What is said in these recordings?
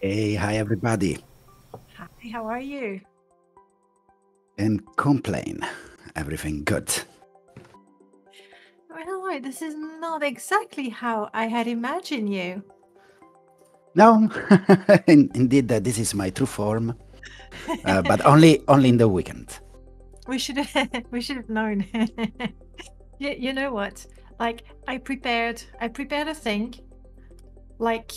Hey, hi everybody. Hi, how are you? And complain. Everything good. Well, this is not exactly how I had imagined you. No, indeed, this is my true form, but only in the weekend. We should we should have known. You know what? Like I prepared a thing like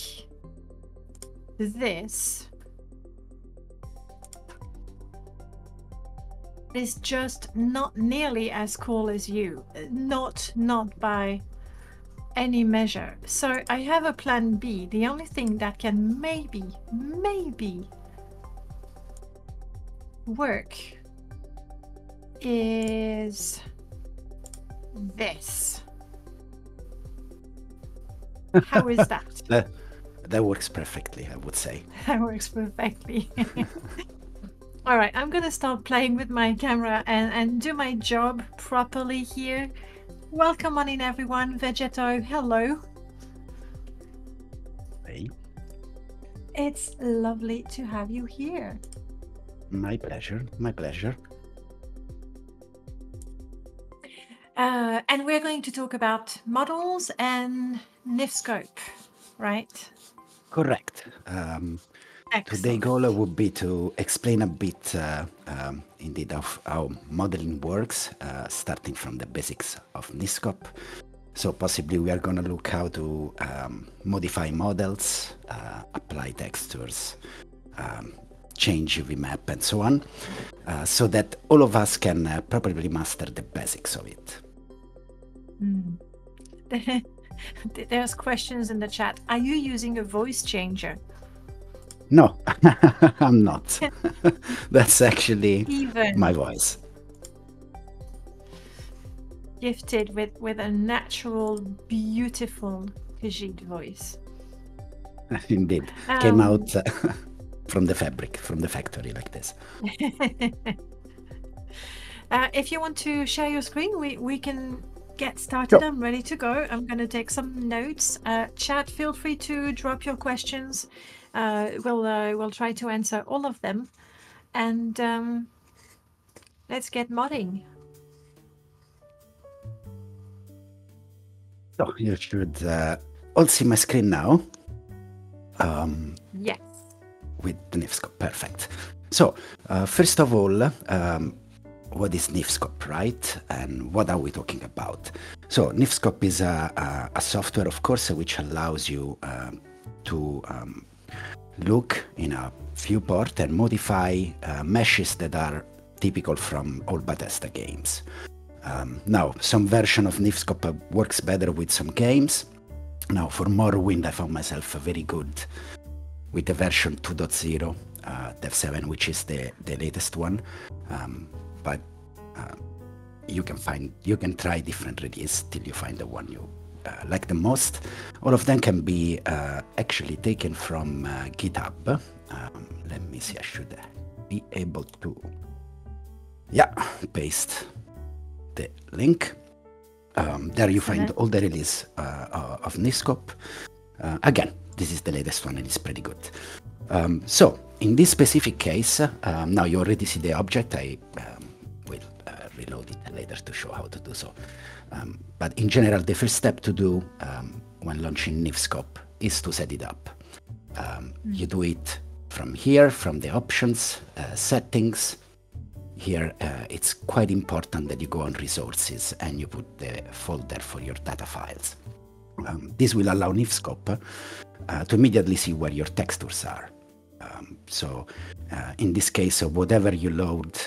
this. It's just not nearly as cool as you. Not by any measure. So I have a plan B. The only thing that can maybe work is this. How is that? That works perfectly, I would say. That works perfectly. All right, I'm gonna start playing with my camera and do my job properly here. Welcome on in, everyone. Vegetto, hello. Hey, It's lovely to have you here. my pleasure, my pleasure. And we're going to talk about models and Niscope, right? Correct. Today Excellent. goal would be to explain a bit, indeed, of how modeling works, starting from the basics of Niscope. So possibly we are going to look how to modify models, apply textures, change UV map, and so on, so that all of us can properly master the basics of it. There's questions in the chat. Are you using a voice changer? No, I'm not. That's actually Even my voice. gifted with a natural, beautiful Khajiit voice. Indeed, came out from the fabric, from the factory, like this. If you want to share your screen, we can get started. Sure. I'm ready to go. I'm going to take some notes. Chat, feel free to drop your questions. We'll try to answer all of them. And let's get modding. So you should all see my screen now. Yes. With the Niscope, perfect. So first of all, what is Niscope, right? And what are we talking about? So Niscope is a software, of course, which allows you to look in a viewport and modify meshes that are typical from all Bethesda games. Now, some version of Niscope works better with some games. Now, for Morrowind, I found myself very good with the version 2.0, Dev 7, which is the latest one. But you can try different releases till you find the one you like the most. All of them can be actually taken from GitHub. Let me see, I should be able to, paste the link. There you find all the release of Niscope. Again, this is the latest one and it's pretty good. So in this specific case, now you already see the object. I will reload it later to show how to do so. But in general, the first step to do when launching Niscope is to set it up. You do it from here, from the options, settings. Here, it's quite important that you go on resources and you put the folder for your data files. This will allow Niscope to immediately see where your textures are. So in this case, whatever you load,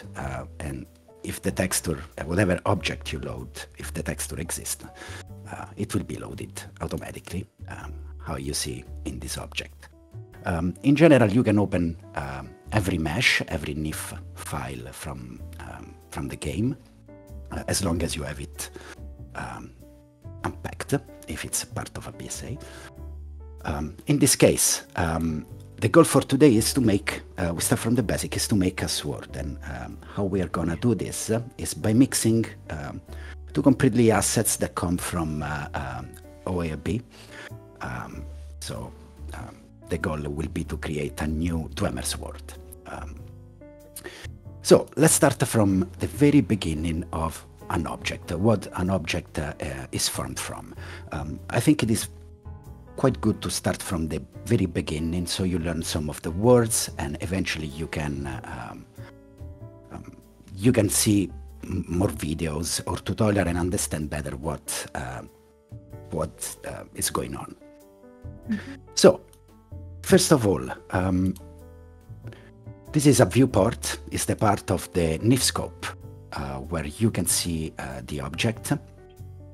and if the texture, whatever object you load, if the texture exists, it will be loaded automatically, how you see in this object. In general, you can open every mesh, every NIF file from the game, as long as you have it unpacked, if it's part of a PSA. In this case, the goal for today is to make, we start from the basic, is to make a sword. And how we are gonna do this is by mixing two completely assets that come from OAB. So the goal will be to create a new Dwemer's world. So let's start from the very beginning of an object, what an object is formed from. I think it is quite good to start from the very beginning, so you learn some of the words, and eventually you can see more videos or tutorial and understand better what is going on. So, first of all, this is a viewport. It's the part of the Niscope where you can see the object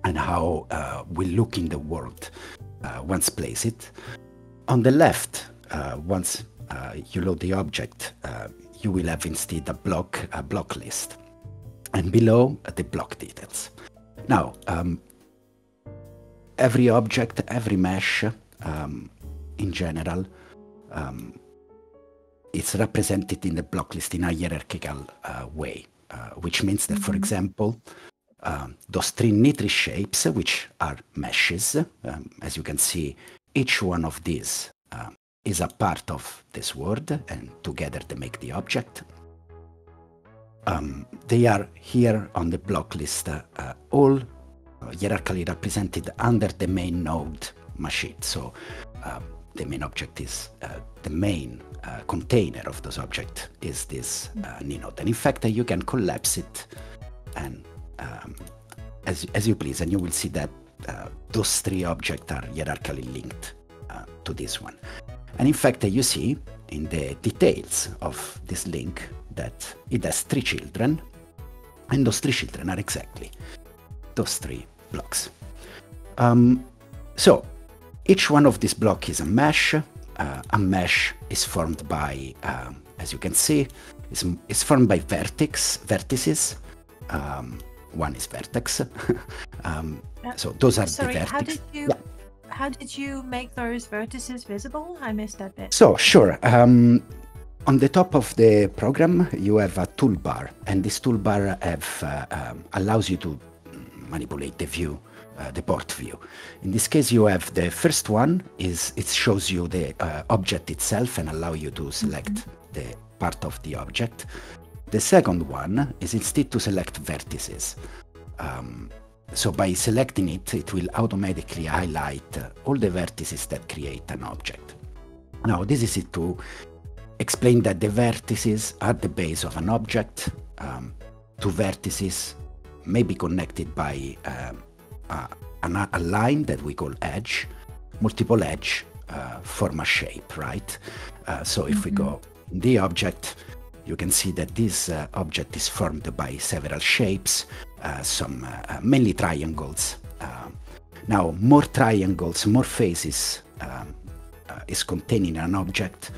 and how we look in the world once place it. On the left, once you load the object, you will have instead a block list, and below the block details. Now, every object, every mesh, in general, it's represented in the block list in a hierarchical way, which means that, for example, those three nitrous shapes, which are meshes, as you can see, each one of these is a part of this word, and together they make the object. They are here on the block list, all hierarchically represented under the main node machine. So the main object is the main container of those objects is this node. And in fact, you can collapse it and as you please, and you will see that those three objects are hierarchically linked to this one. And in fact, you see in the details of this link that it has three children, and those three children are exactly those three blocks. So each one of these blocks is a mesh. A mesh is formed by, as you can see, is formed by vertices. One is vertex. So those are the vertices. How did you make those vertices visible? I missed that bit. So sure. On the top of the program, you have a toolbar, and this toolbar allows you to manipulate the view, the port view. In this case, you have the first one it shows you the object itself and allow you to select the part of the object. The second one is instead to select vertices. So by selecting it, it will automatically highlight all the vertices that create an object. Now, this is it to explain that the vertices are the base of an object. Two vertices may be connected by a line that we call edge. Multiple edge form a shape, right? So if we go in the object, you can see that this object is formed by several shapes, some mainly triangles. Now, more triangles, more faces is contained in an object,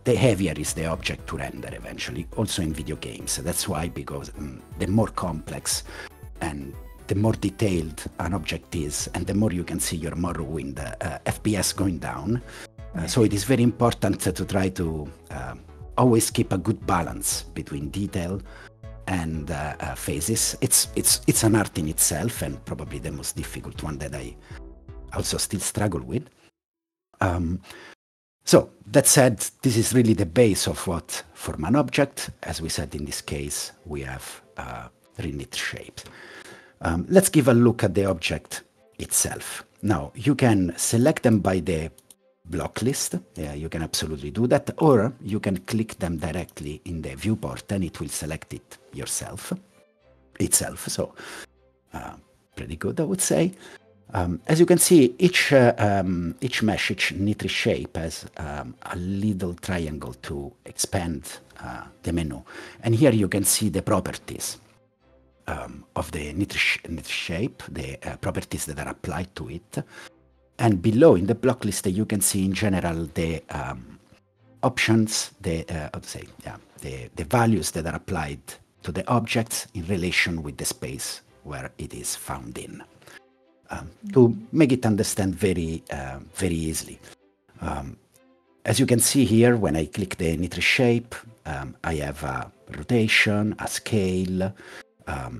the heavier is the object to render eventually, also in video games. That's why, because the more complex and the more detailed an object is, and the more you can see your Morrowind FPS going down. So it is very important to try to always keep a good balance between detail and phases. It's an art in itself, and probably the most difficult one that I also still struggle with. So that said, this is really the base of what form an object. As we said, in this case, we have three shapes. Let's give a look at the object itself. Now, you can select them by the block list. Yeah, you can absolutely do that, or you can click them directly in the viewport and it will select it itself. So pretty good, I would say. As you can see, each mesh, each nitrous shape has a little triangle to expand the menu. And here you can see the properties of the nitrous shape, the properties that are applied to it. And below in the block list, you can see in general the options, the values that are applied to the objects in relation with the space where it is found in. To make it understand very easily. As you can see here, when I click the nitrous shape, I have a rotation, a scale.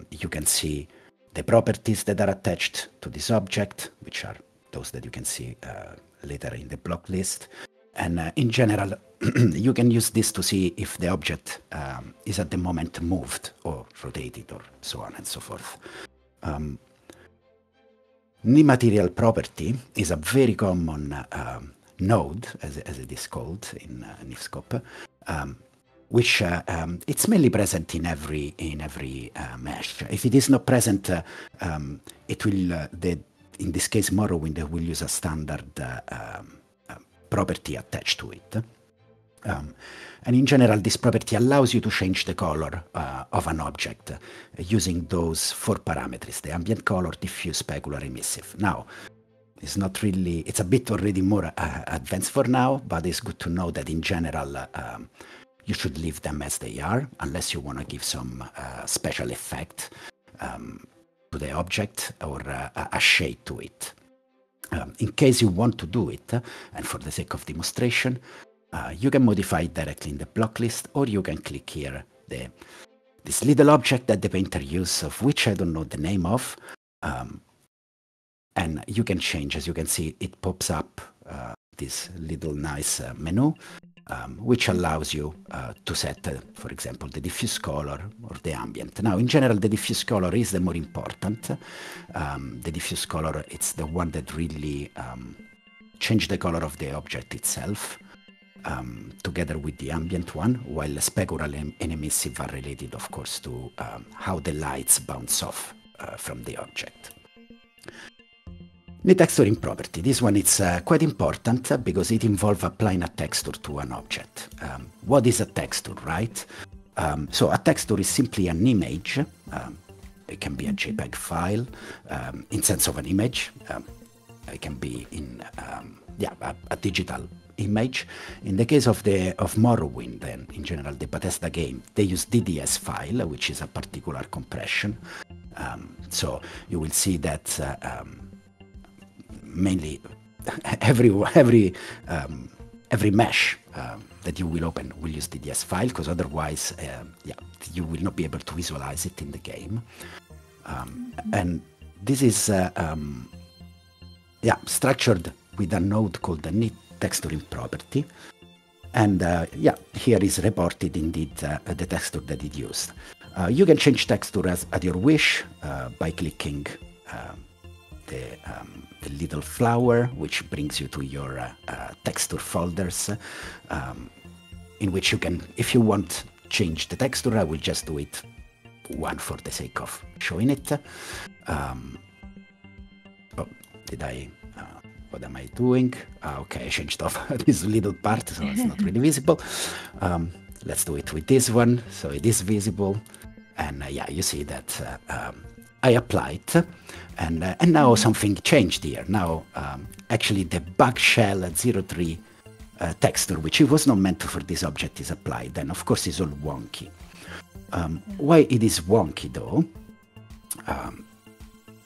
You can see the properties that are attached to this object, which are those that you can see later in the block list. And in general, you can use this to see if the object is at the moment moved or rotated or so on and so forth. Material property is a very common node, as it is called in Niscope, which it's mainly present in every mesh. If it is not present, it will in this case Morrowind will use a standard property attached to it. And in general, this property allows you to change the color of an object using those 4 parameters: the ambient color, diffuse, specular, emissive. Now, it's not really, it's a bit already more advanced for now, but it's good to know that in general, you should leave them as they are, unless you want to give some special effect to the object or a shade to it. In case you want to do it, and for the sake of demonstration, you can modify it directly in the block list, or you can click here this little object that the painter used, of which I don't know the name of, and you can change. As you can see, it pops up this little nice menu, which allows you to set, for example, the diffuse color or the ambient. Now, in general, the diffuse color is the more important. The diffuse color, it's the one that really changes the color of the object itself, together with the ambient one, while specular and emissive are related, of course, to how the lights bounce off from the object. The texturing property. This one is quite important because it involves applying a texture to an object. What is a texture, right? So a texture is simply an image. It can be a JPEG file in sense of an image. It can be in a digital image. In the case of Morrowind and in general the Bethesda game, they use DDS file, which is a particular compression. So you will see that mainly every mesh that you will open will use DDS file, because otherwise you will not be able to visualize it in the game. And this is structured with a node called the need texturing property, and here is reported indeed the texture that it used. You can change texture at your wish by clicking the little flower, which brings you to your texture folders, in which you can, if you want, change the texture. I will just do it one for the sake of showing it. What am I doing? Okay, I changed off this little part, so it's not really visible. Let's do it with this one, so it is visible. And you see that I applied, and now something changed here. Now, actually, the bug shell 03 texture, which it was not meant for this object, is applied, and of course it's all wonky. Why it is wonky, though?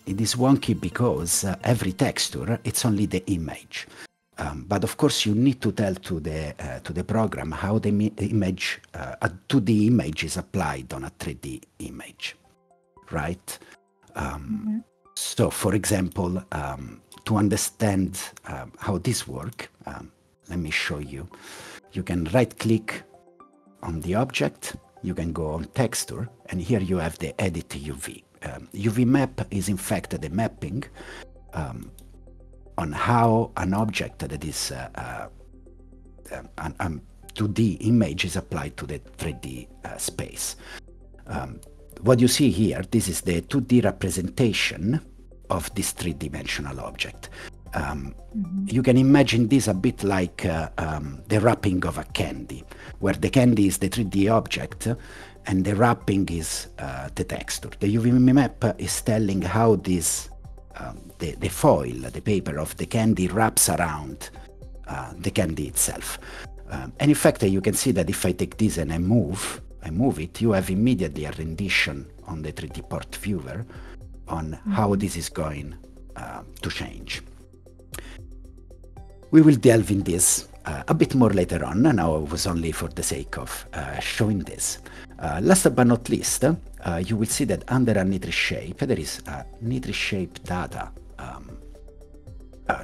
It is wonky because every texture, it's only the image. But of course, you need to tell to the program how the image, a 2D image is applied on a 3D image, right? So, for example, to understand how this works, let me show you. You can right-click on the object, you can go on Texture, and here you have the Edit UV. UV map is in fact the mapping on how an object that is a 2D image is applied to the 3D space. What you see here, this is the 2D representation of this 3-dimensional object. You can imagine this a bit like the wrapping of a candy, where the candy is the 3D object and the wrapping is the texture. The UV map is telling how this, the foil, the paper of the candy wraps around the candy itself. And in fact, you can see that if I take this and I move it, you have immediately a rendition on the 3D port viewer on how this is going to change. We will delve in this a bit more later on. Now it was only for the sake of showing this. Last but not least, you will see that under a nitrous shape, there is a nitrous shape data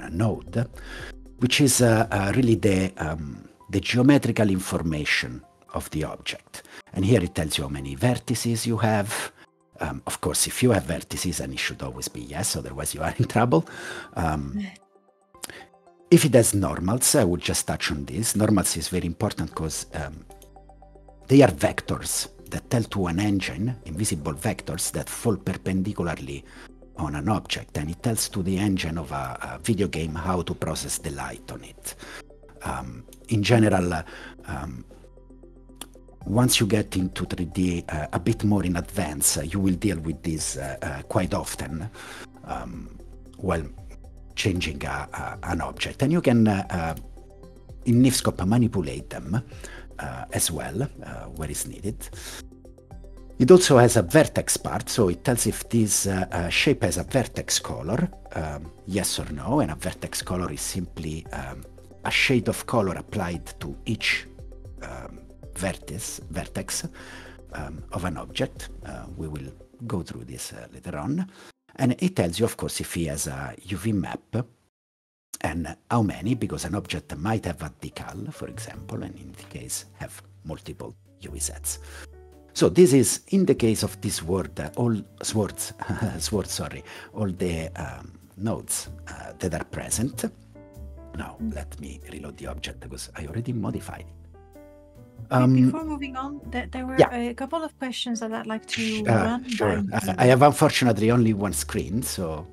node, which is really the geometrical information of the object. And here it tells you how many vertices you have. Of course, if you have vertices, and it should always be yes, otherwise you are in trouble. If it has normals, I would just touch on this. Normals is very important because they are vectors that tell to an engine, invisible vectors that fall perpendicularly on an object, and it tells to the engine of a video game how to process the light on it. In general, once you get into 3D a bit more in advance, you will deal with this quite often while changing an object. And you can, in Niscope, manipulate them as well, where is needed. It also has a vertex part, so it tells if this shape has a vertex color, yes or no, and a vertex color is simply a shade of color applied to each vertex of an object. We will go through this later on. And it tells you, of course, if he has a UV map and how many, because an object might have a decal, for example, and in the case have multiple UV sets. So this is, in the case of this word, all swords, all the nodes that are present. Now, let me reload the object because I already modified it. Before moving on, there were a couple of questions that I'd like to run. Sure. I have unfortunately only one screen, so...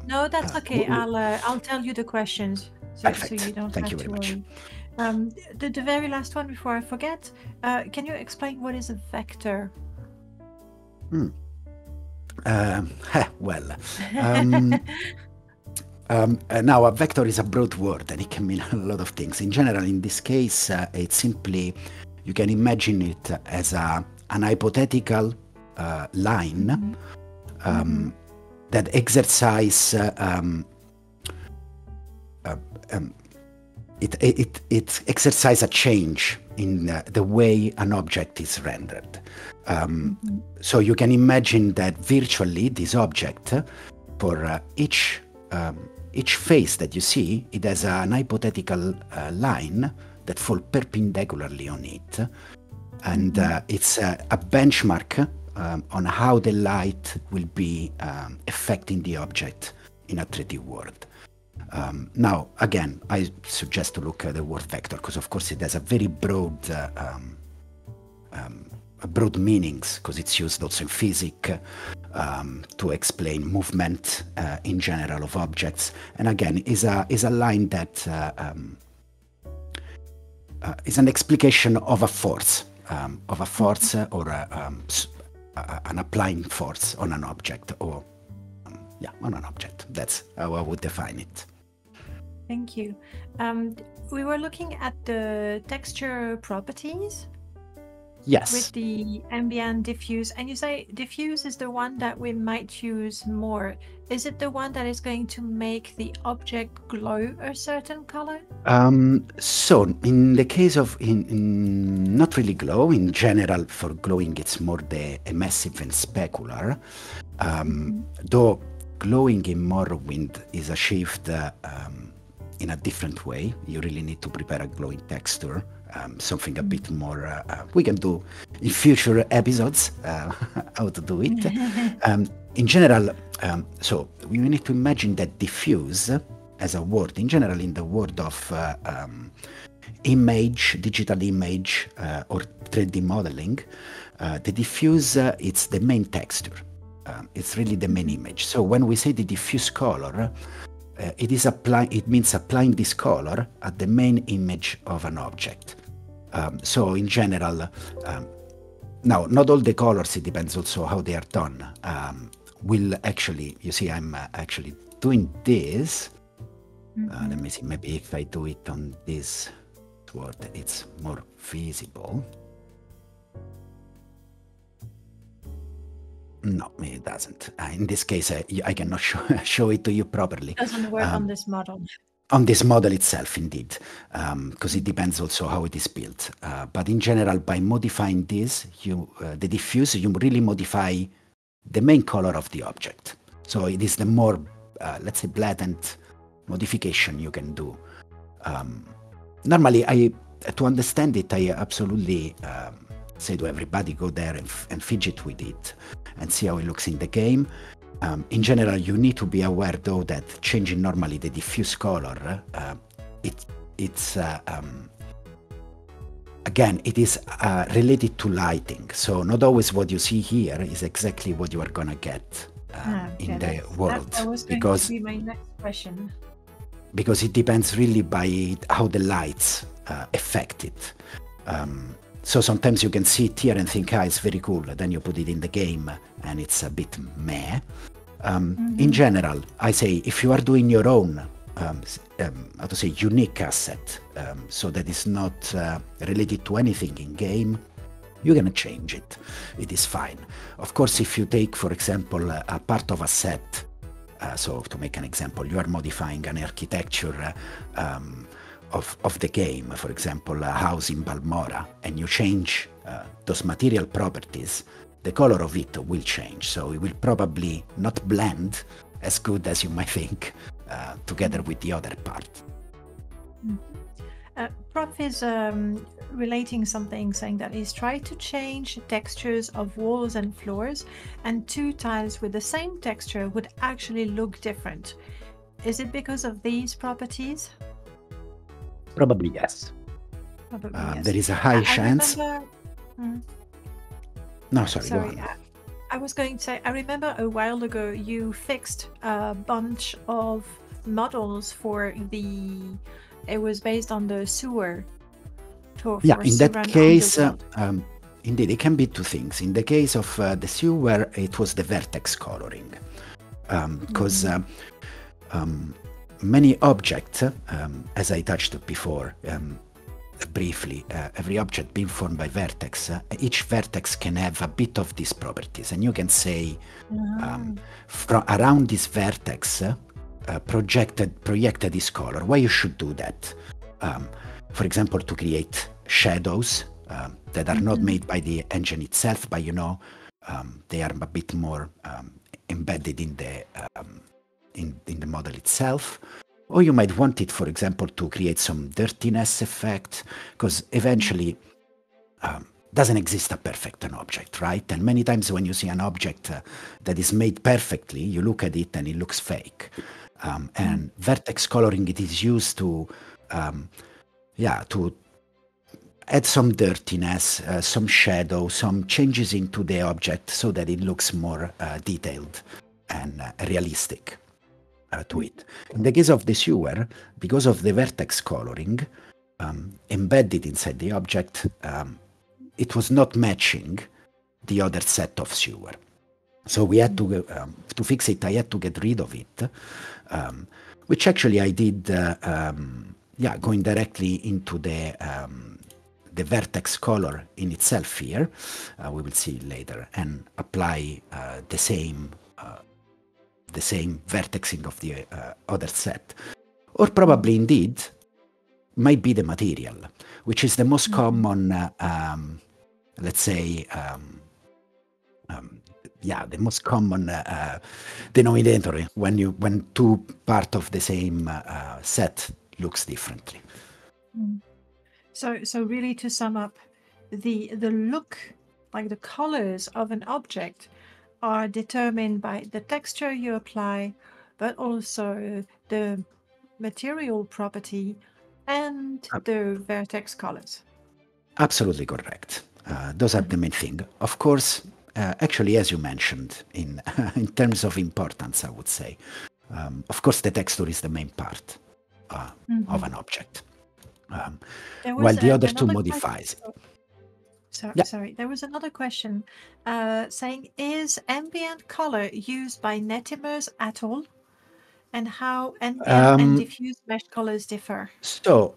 no, that's okay. I'll tell you the questions, so you don't Thank have you very to much. worry. The very last one before I forget, can you explain what is a vector? Now, a vector is a broad word and it can mean a lot of things. In general, in this case, it's simply, you can imagine it as an hypothetical line that exercise it exercise a change in the way an object is rendered. So you can imagine that virtually this object, for each face that you see, it has an hypothetical line that falls perpendicularly on it, and it's a benchmark on how the light will be affecting the object in a 3D world. Now, again, I suggest to look at the word vector because, of course, it has a very broad meanings because it's used also in physics to explain movement in general of objects. And again, is a line that is an explication of a force or an applying force on an object, or on an object. That's how I would define it. Thank you. We were looking at the texture properties. Yes. With the ambient diffuse, and you say diffuse is the one that we might use more. Is it the one that is going to make the object glow a certain color? So in the case of not really glow, in general for glowing it's more the emissive and specular, though glowing in Morrowind is achieved in a different way. You really need to prepare a glowing texture, something a bit more, we can do in future episodes how to do it. In general, so we need to imagine that diffuse as a word, in general in the word of image, digital image or 3D modeling, the diffuse, it's the main texture. It's really the main image. So when we say the diffuse color, it means applying this color at the main image of an object. So in general, now not all the colors, it depends also how they are done. Will actually, you see, I'm actually doing this. Let me see, maybe if I do it on this word, it's more visible. No, it doesn't. In this case, I cannot show it to you properly. It doesn't work on this model. On this model itself, indeed, because it depends also how it is built. But in general, by modifying this, the diffuse, you really modify the main color of the object. So it is the more, let's say, blatant modification you can do Normally, to understand it, I absolutely say to everybody, go there and fidget with it and see how it looks in the game. In general, you need to be aware, though, that changing normally the diffuse color, it's again, it is related to lighting. So not always what you see here is exactly what you are gonna get in the world. That was going to be my next question. Because it depends really by how the lights affect it. So sometimes you can see it here and think, it's very cool. Then you put it in the game and it's a bit meh. In general, I say if you are doing your own, how to say, unique asset, so that is not related to anything in game, you're gonna change it. It is fine. Of course, if you take, for example, a part of a set, so to make an example, you are modifying an architecture of the game, for example, a house in Balmora, and you change those material properties, the color of it will change. So it will probably not blend as good as you might think together with the other part. Prof is relating something, saying that he's tried to change textures of walls and floors, and two tiles with the same texture would actually look different. Is it because of these properties? Probably yes. Probably yes. There is a high chance. No, sorry, go on. I was going to say, I remember a while ago you fixed a bunch of models for it was based on the sewer. In that case, indeed, it can be two things. In the case of the sewer, it was the vertex coloring. Because many objects, as I touched before, briefly, every object being formed by vertex, each vertex can have a bit of these properties, and you can say from around this vertex project this color. Why you should do that? For example, to create shadows that are not made by the engine itself, but they are a bit more embedded in the model itself. Or you might want it, for example, to create some dirtiness effect, because eventually doesn't exist a perfect object, right? And many times when you see an object that is made perfectly, you look at it and it looks fake. And vertex coloring, it is used to add some dirtiness, some shadow, some changes into the object so that it looks more detailed and realistic to it. In the case of the sewer, because of the vertex coloring embedded inside the object, it was not matching the other set of sewer. So we had to fix it, I had to get rid of it, which actually I did, going directly into the vertex color in itself here, we will see later, and apply the same vertexing of the other set. Or probably indeed might be the material, which is the most common, let's say, the most common denominator when two part of the same set looks differently. So really, to sum up, the look, like the colors of an object, are determined by the texture you apply, but also the material property and the vertex colors. Absolutely correct. Those are the main thing. Of course, actually, as you mentioned, in terms of importance, I would say, of course, the texture is the main part of an object, while the other two modifies. Sorry, there was another question saying, is ambient color used by netimers at all? And how ambient and diffuse mesh colors differ? So,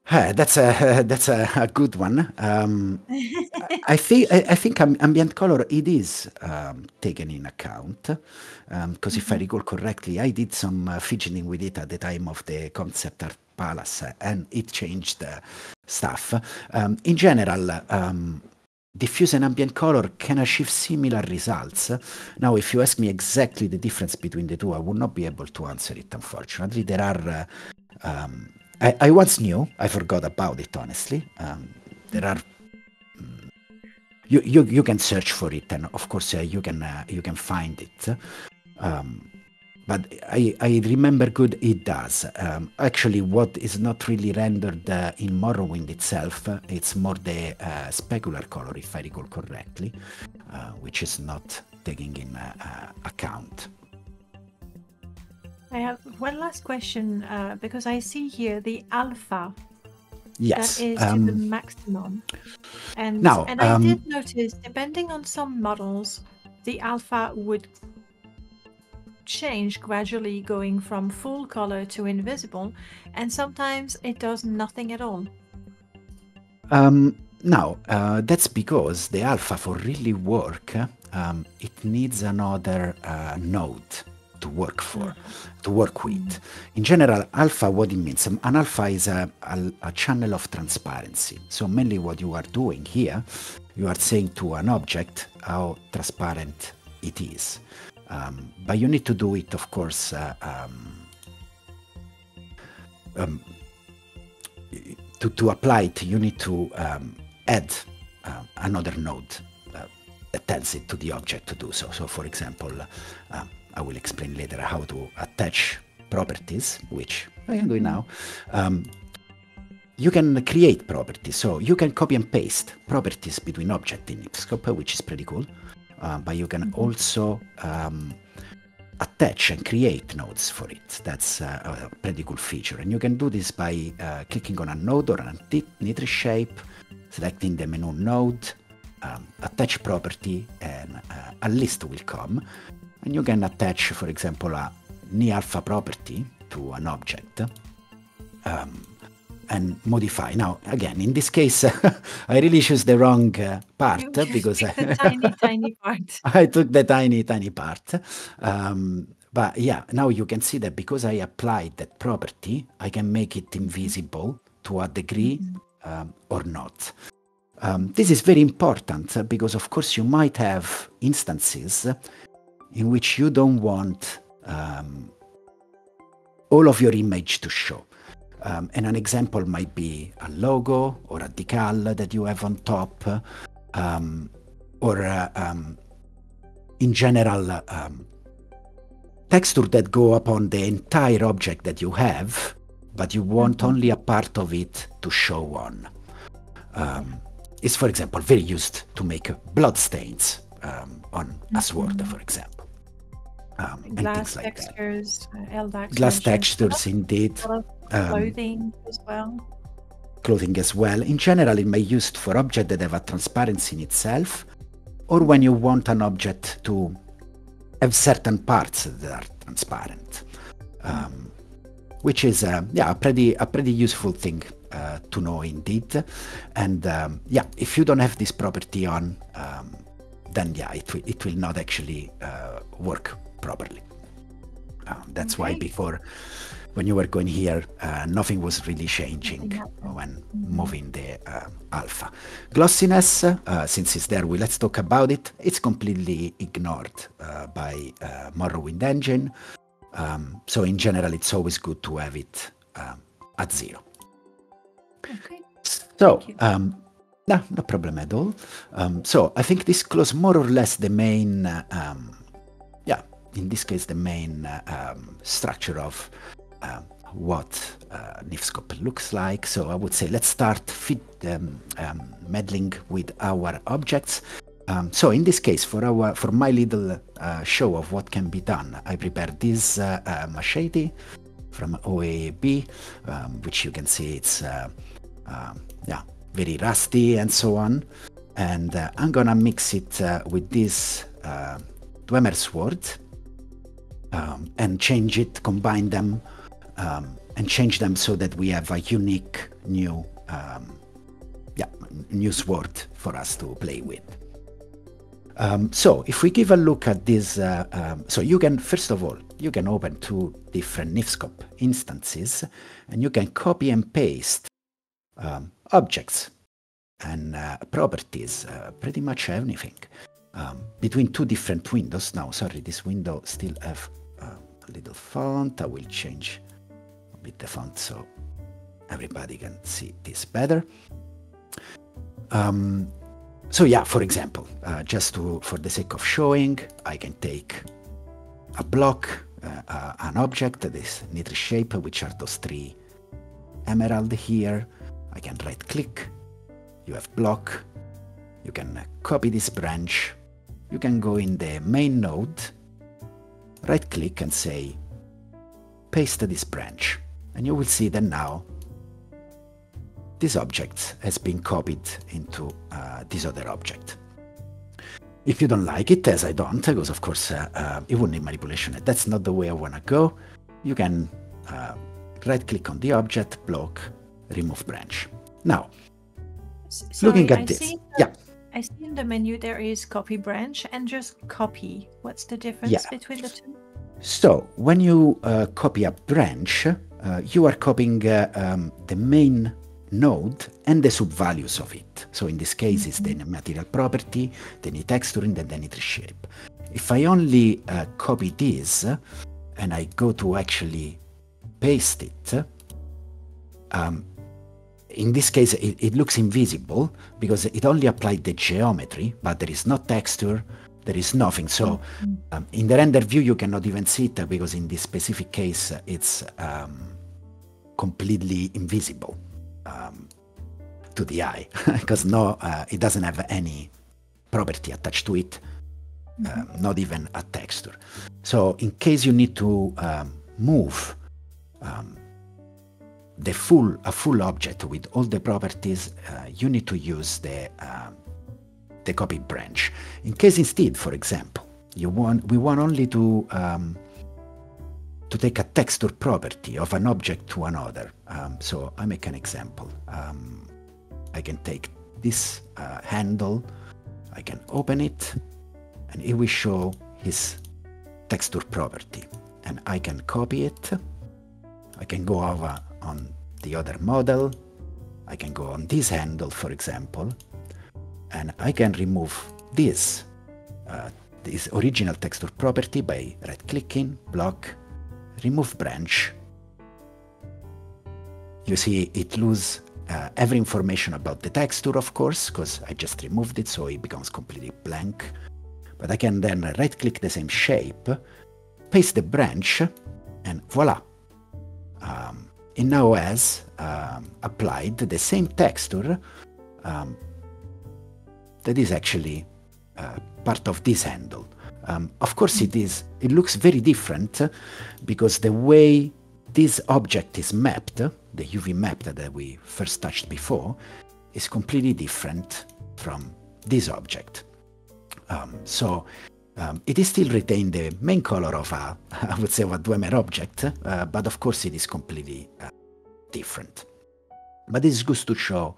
that's a good one. I think ambient color, it is taken in account, because if I recall correctly, I did some fidgeting with it at the time of the concept art palace, and it changed stuff. In general, diffuse and ambient color can achieve similar results. Now, if you ask me exactly the difference between the two, I would not be able to answer it, unfortunately. There are, I once knew, I forgot about it, honestly. There are, you can search for it, and of course you can find it. But I remember good it does. Actually, what is not really rendered in Morrowind itself, it's more the specular color, if I recall correctly, which is not taking in account. I have one last question, because I see here the alpha. Yes. That is to the maximum. And now, I did notice, depending on some models, the alpha would change gradually, going from full color to invisible, and sometimes it does nothing at all. Now, that's because the alpha, for really work, it needs another node to work for, to work with. In general, alpha, what it means, an alpha is a channel of transparency. So mainly what you are doing here, you are saying to an object how transparent it is. But you need to do it, of course, to apply it, you need to add another node that tells it to the object to do so. So, for example, I will explain later how to attach properties, which I am doing now. You can create properties, so you can copy and paste properties between objects in Niscope, which is pretty cool. But you can also attach and create nodes for it. That's a pretty cool feature. And you can do this by clicking on a node or an entity shape, selecting the menu node, attach property, and a list will come. And you can attach, for example, a alpha property to an object and modify. Now, again, in this case, I really choose the wrong part because the tiny part. I took the tiny part. But yeah, now you can see that because I applied that property, I can make it invisible to a degree or not. This is very important because, of course, you might have instances in which you don't want all of your image to show. And an example might be a logo or a decal that you have on top, or in general, texture that go upon the entire object that you have, but you want only a part of it to show on. Is, for example, very used to make blood stains on a sword, for example. And glass things like textures, LDAX glass textures, indeed. Clothing as well. Clothing as well. In general, it may be used for objects that have a transparency in itself, or when you want an object to have certain parts that are transparent, which is a pretty useful thing to know indeed. And yeah, if you don't have this property on, then yeah, it will not actually work properly. That's why before, when you were going here, nothing was really changing when moving the alpha. Glossiness, since it's there, let's talk about it. It's completely ignored by Morrowind engine. So in general, it's always good to have it at 0. Okay. So, no problem at all. So I think this closes more or less the main, in this case, the main structure of what Niscope looks like. So I would say let's start meddling with our objects. So in this case, for my little show of what can be done, I prepared this machete from OAB, which you can see it's very rusty and so on. And I'm gonna mix it with this Dwemer sword and change it, combine them, and change them so that we have a unique new sword for us to play with. So if we give a look at this, so you can, first of all, you can open 2 different Niscope instances, and you can copy and paste objects and properties, pretty much anything. Between two different windows. Now, sorry, this window still have a little font. I will change a bit the font so everybody can see this better. So yeah, for example, just for the sake of showing, I can take a block, an object, this nitrous shape, which are those three emerald here. I can right click, you have block, you can copy this branch, you can go in the main node, right click and say paste this branch, and you will see that now this object has been copied into this other object. If you don't like it, as I don't, because of course it would need manipulation, and that's not the way I want to go, you can right click on the object, block, remove branch. Now, looking at this, I see in the menu there is copy branch and just copy. What's the difference between the two? So when you copy a branch, you are copying the main node and the subvalues of it. So in this case, it's the material property, the texturing, and the nitrous shape. If I only copy this and I go to actually paste it, in this case, it looks invisible because it only applied the geometry, but there is no texture, there is nothing. So in the render view, you cannot even see it because in this specific case, it's completely invisible to the eye because it doesn't have any property attached to it, not even a texture. So in case you need to move a full object with all the properties, you need to use the copy branch. In case instead, for example, we want only to take a texture property of an object to another. So I make an example. I can take this handle, I can open it, and it will show his texture property. And I can copy it. I can go over on the other model. I can go on this handle, for example, and I can remove this original texture property by right-clicking, block, remove branch. You see it loses every information about the texture, of course, because I just removed it, so it becomes completely blank. But I can then right-click the same shape, paste the branch, and voila. It now has applied the same texture that is actually part of this handle. Of course, it looks very different because the way this object is mapped, the UV map that we first touched before, is completely different from this object. So it is still retain the main color of I would say, of a Dwemer object, but of course it is completely different. But it's good to show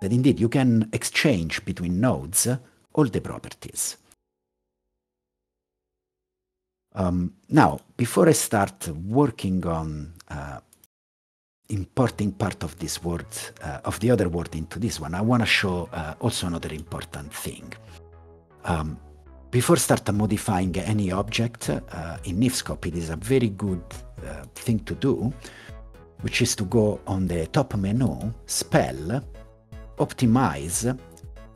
that indeed you can exchange between nodes all the properties. Now, before I start working on importing part of this word, of the other word into this one, I want to show also another important thing. Before start modifying any object in Niscope, it is a very good thing to do, which is to go on the top menu, Spell, Optimize,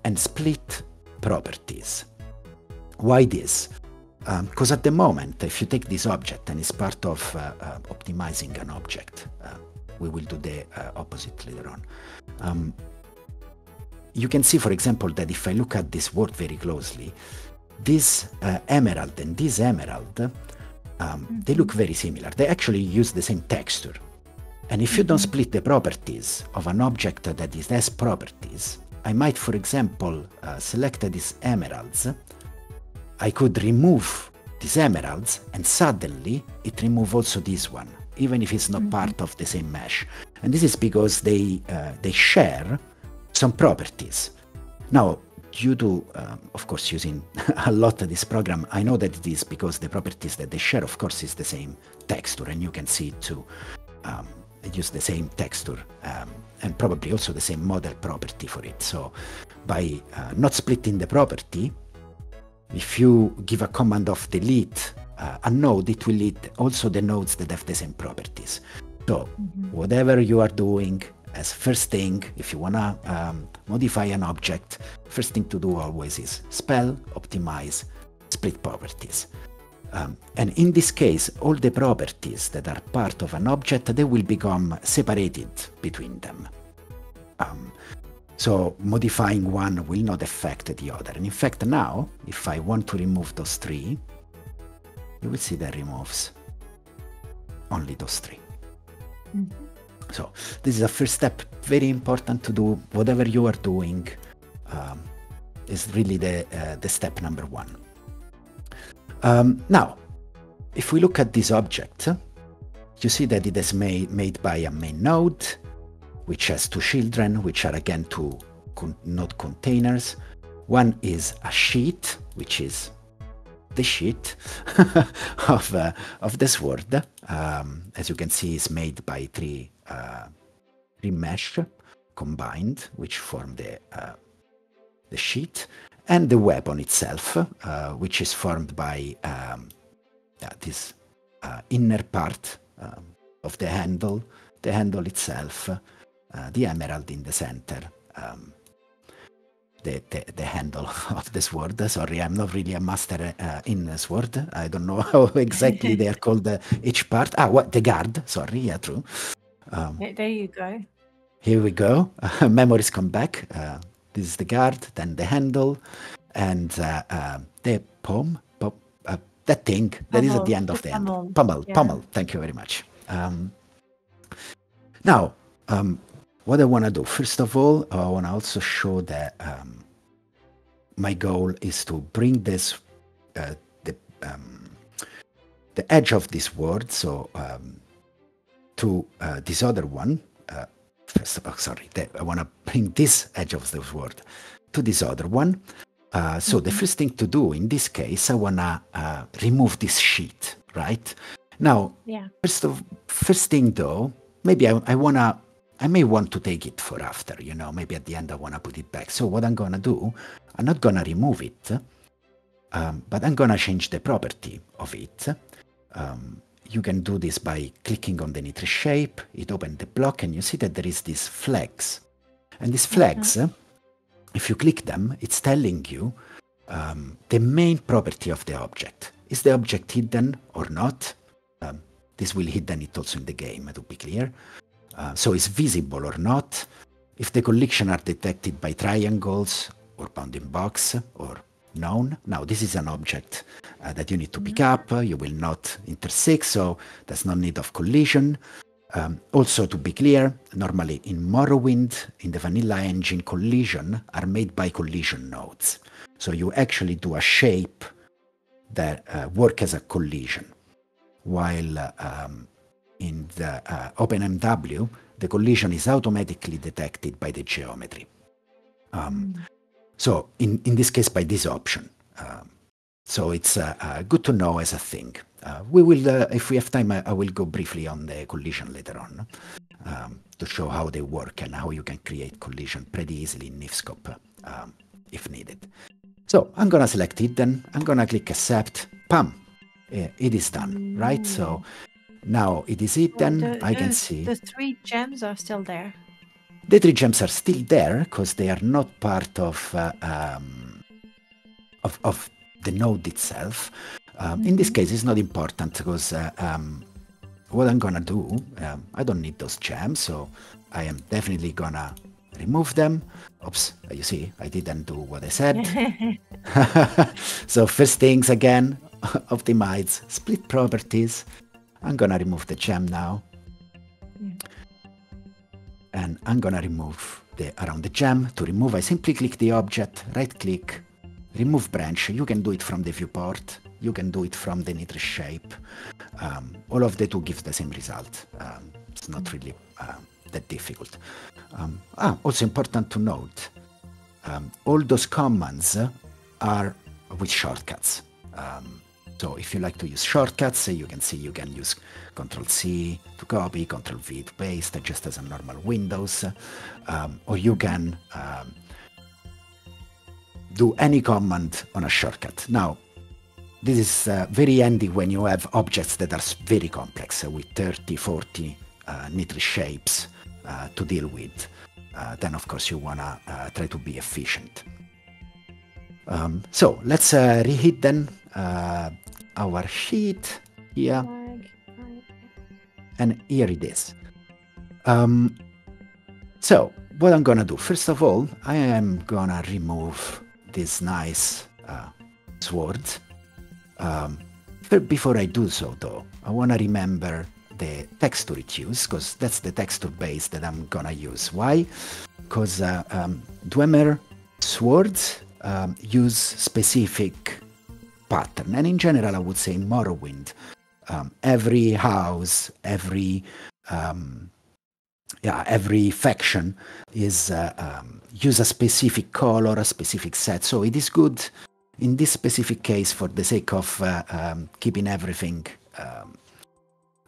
and Split Properties. Why this? Because at the moment, if you take this object and it's part of optimizing an object, we will do the opposite later on. You can see, for example, that if I look at this word very closely, this emerald and this emerald, they look very similar. They actually use the same texture. And if you don't split the properties of an object that has properties, I might, for example, select these emeralds. I could remove these emeralds, and suddenly it removes also this one, even if it's not part of the same mesh. And this is because they share some properties. Now, due to, of course, using a lot of this program, I know that it is because the properties that they share, of course, is the same texture, and you can see it too use the same texture and probably also the same model property for it. So by not splitting the property, if you give a command of delete a node, it will delete also the nodes that have the same properties. So whatever you are doing, as first thing, if you want to modify an object, first thing to do always is spell, optimize, split properties. And in this case, all the properties that are part of an object, they will become separated between them. So modifying one will not affect the other. And in fact, now, if I want to remove those three, you will see that removes only those three. So this is a first step, very important to do. Whatever you are doing is really the step number one. Now, if we look at this object, you see that it is made by a main node, which has two children, which are again two node containers. One is a sheet, which is the sheet of the sword. As you can see, is made by three mesh combined, which form the sheet, and the weapon itself, which is formed by this inner part of the handle itself, the emerald in the center, the handle of the sword. Sorry, I'm not really a master in sword. I don't know how exactly they are called, each part. What, the guard, sorry, yeah, true. There you go. Here we go. Memories come back. This is the guard, then the handle, and the that thing that is at the end of the handle. Pommel. Thank you very much. Now, what I want to do, first of all, I want to also show that my goal is to bring this, the edge of this word, so to this other one. First of all, sorry, I want to bring this edge of the word to this other one. So the first thing to do in this case, I want to remove this sheet, right? Now, first thing though, maybe I may want to take it for after, maybe at the end I want to put it back. So what I'm going to do, I'm not going to remove it, but I'm going to change the property of it. You can do this by clicking on the nitrous shape. It opens the block and you see that there is these flags. And these flags, if you click them, it's telling you the main property of the object. Is the object hidden or not? This will hidden it also in the game, to be clear. So it's visible or not. If the collision are detected by triangles or bounding box or known. Now this is an object that you need to pick up. You will not intersect, so there's no need of collision. Also, to be clear, normally in Morrowind, in the vanilla engine, collision are made by collision nodes. So you actually do a shape that work as a collision, while in the OpenMW, the collision is automatically detected by the geometry. So in this case, by this option. So it's good to know as a thing. We will, if we have time, I will go briefly on the collision later on to show how they work and how you can create collision pretty easily in Niscope if needed. So I'm going to select it, then I'm going to click accept. Pam! It is done, right? So now it is hidden. I can see. The 3 gems are still there. The 3 gems are still there because they are not part of the node itself. In this case, it's not important because what I'm gonna do, I don't need those gems, so I am definitely gonna remove them. Oops, you see, I didn't do what I said. So first things again, optimize, split properties. I'm gonna remove the gem now. And I'm gonna remove around the gem. To remove, I simply click the object, right click, remove branch. You can do it from the viewport. You can do it from the nitrous shape. All of the two give the same result. It's not really that difficult. Also important to note, all those commands are with shortcuts. So if you like to use shortcuts, you can see you can use Control-C to copy, Control-V to paste, just as a normal Windows. Or you can do any command on a shortcut. Now, this is very handy when you have objects that are very complex, with 30, 40 neatly shapes to deal with. Then, of course, you want to try to be efficient. So let's reheat then our sheet here. And here it is. So what I'm going to do, first of all, I am going to remove this nice sword. Before I do so, though, I want to remember the texture it uses, because that's the texture base that I'm gonna use. Why? Because Dwemer swords use specific pattern, and in general, I would say in Morrowind, every house, every faction is use a specific color, a specific set. So it is good in this specific case, for the sake of keeping everything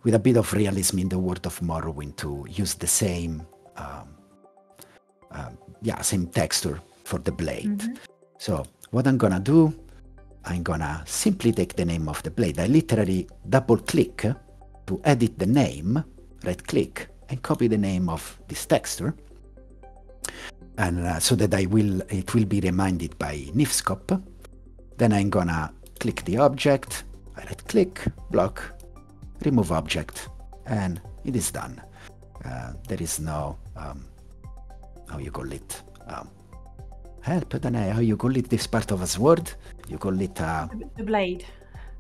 with a bit of realism in the world of Morrowind, to use the same same texture for the blade. Mm-hmm. So what I'm gonna do, I'm gonna simply take the name of the blade. I literally double click to edit the name, right click, and copy the name of this texture, and so that it will be reminded by Niscope. Then I'm gonna click the object, I right click, block, remove object, and it is done. There is no how you call it, help, I don't know how you call it, this part of a sword, you call it the blade.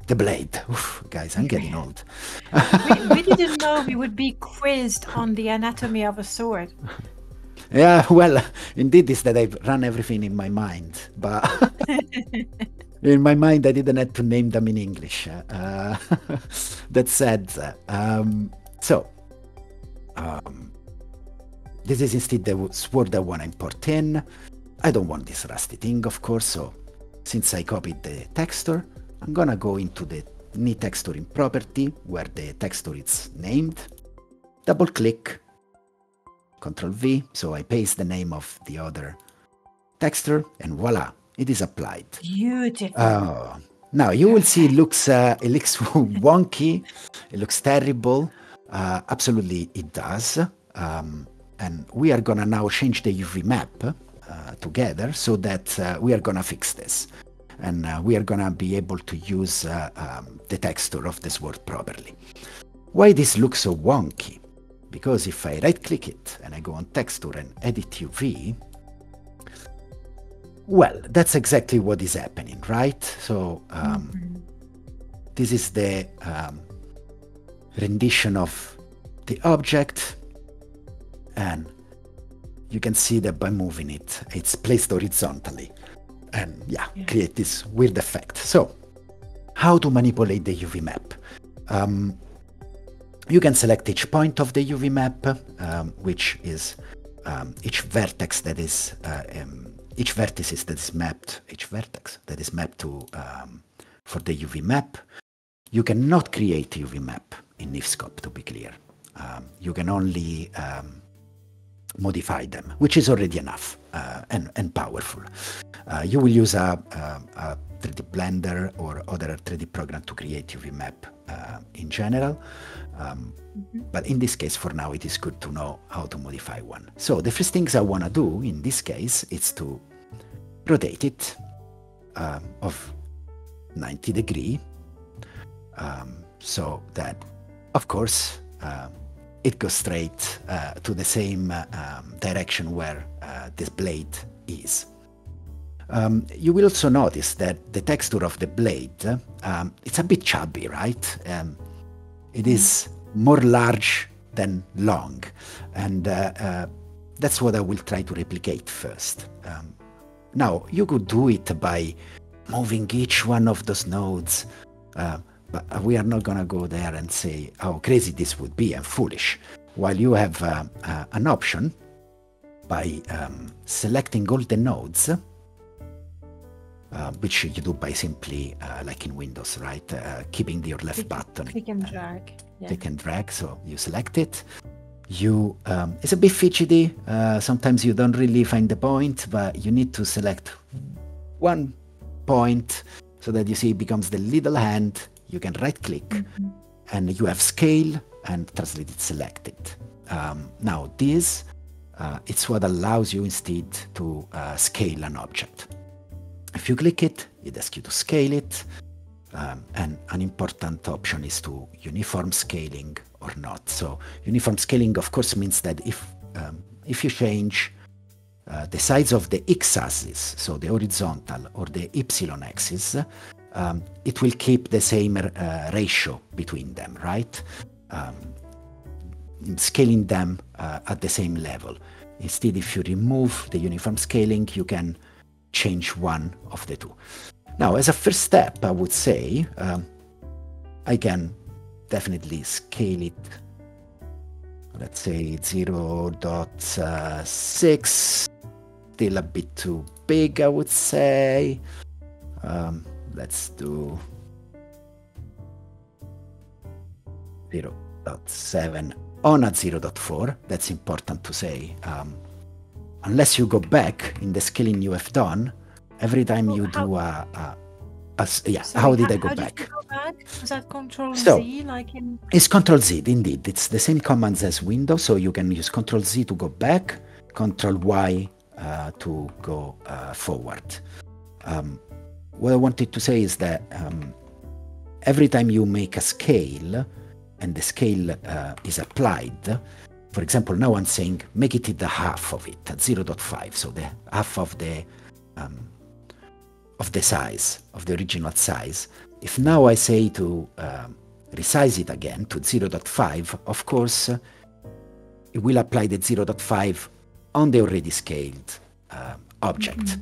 The blade. Oof, guys, I'm getting old. we didn't know we would be quizzed on the anatomy of a sword. Yeah, well, indeed is that I've run everything in my mind, but in my mind I didn't have to name them in English. That said, this is instead the sword I want to import in. I don't want this rusty thing, of course, so since I copied the texture, I'm gonna go into the new texturing property where the texture is named, double click, Control V, so I paste the name of the other texture, and voila, it is applied. Beautiful. Now you will see it looks wonky, it looks terrible. Absolutely it does. And we are gonna now change the UV map together, so that we are gonna fix this. And we are gonna be able to use the texture of the sword properly. Why this looks so wonky? Because if I right click it and I go on texture and edit UV, well, that's exactly what is happening, right? So this is the rendition of the object, and you can see that by moving it, it's placed horizontally, and create this weird effect. So how to manipulate the UV map? You can select each point of the UV map, which is each vertex that is each vertices that is mapped, each vertex that is mapped to for the UV map. You cannot create a UV map in Niscope, to be clear. You can only modify them, which is already enough and powerful. You will use a 3D Blender or other 3D program to create UV map in general. But in this case, for now, it is good to know how to modify one. So the first things I want to do in this case is to rotate it of 90 degrees, so that, of course, it goes straight to the same direction where this blade is. You will also notice that the texture of the blade, it's a bit chubby, right? It is more large than long, and that's what I will try to replicate first. Now, you could do it by moving each one of those nodes, but we are not going to go there and say how crazy this would be and foolish. While you have an option by selecting all the nodes, which you do by simply, like in Windows, right? Keeping your left button. Click and drag. Yeah. Click and drag, so you select it. You it's a bit fidgety. Sometimes you don't really find the point, but you need to select one point so that you see it becomes the little hand. You can right click and you have scale and translate it selected. Now this, it's what allows you instead to scale an object. If you click it, it asks you to scale it. And an important option is to uniform scaling or not. So uniform scaling, of course, means that if you change the size of the x-axis, so the horizontal or the y-axis, it will keep the same ratio between them, right? Scaling them at the same level. Instead, if you remove the uniform scaling, you can change one of the two. Now, as a first step, I would say I can definitely scale it. Let's say 0.6, still a bit too big, I would say. Let's do 0.7 on a 0.4. That's important to say. Unless you go back in the scaling you have done, every time you do Sorry, how did I go how back? Did you go back? Was that Control So, Z, like in? It's Control Z, indeed. It's the same commands as Windows, so you can use Control Z to go back, Control Y to go forward. What I wanted to say is that every time you make a scale and the scale is applied, for example, now I'm saying make it the half of it at 0.5, so the half of the size, of the original size. If now I say to resize it again to 0.5, of course, it will apply the 0.5 on the already scaled object.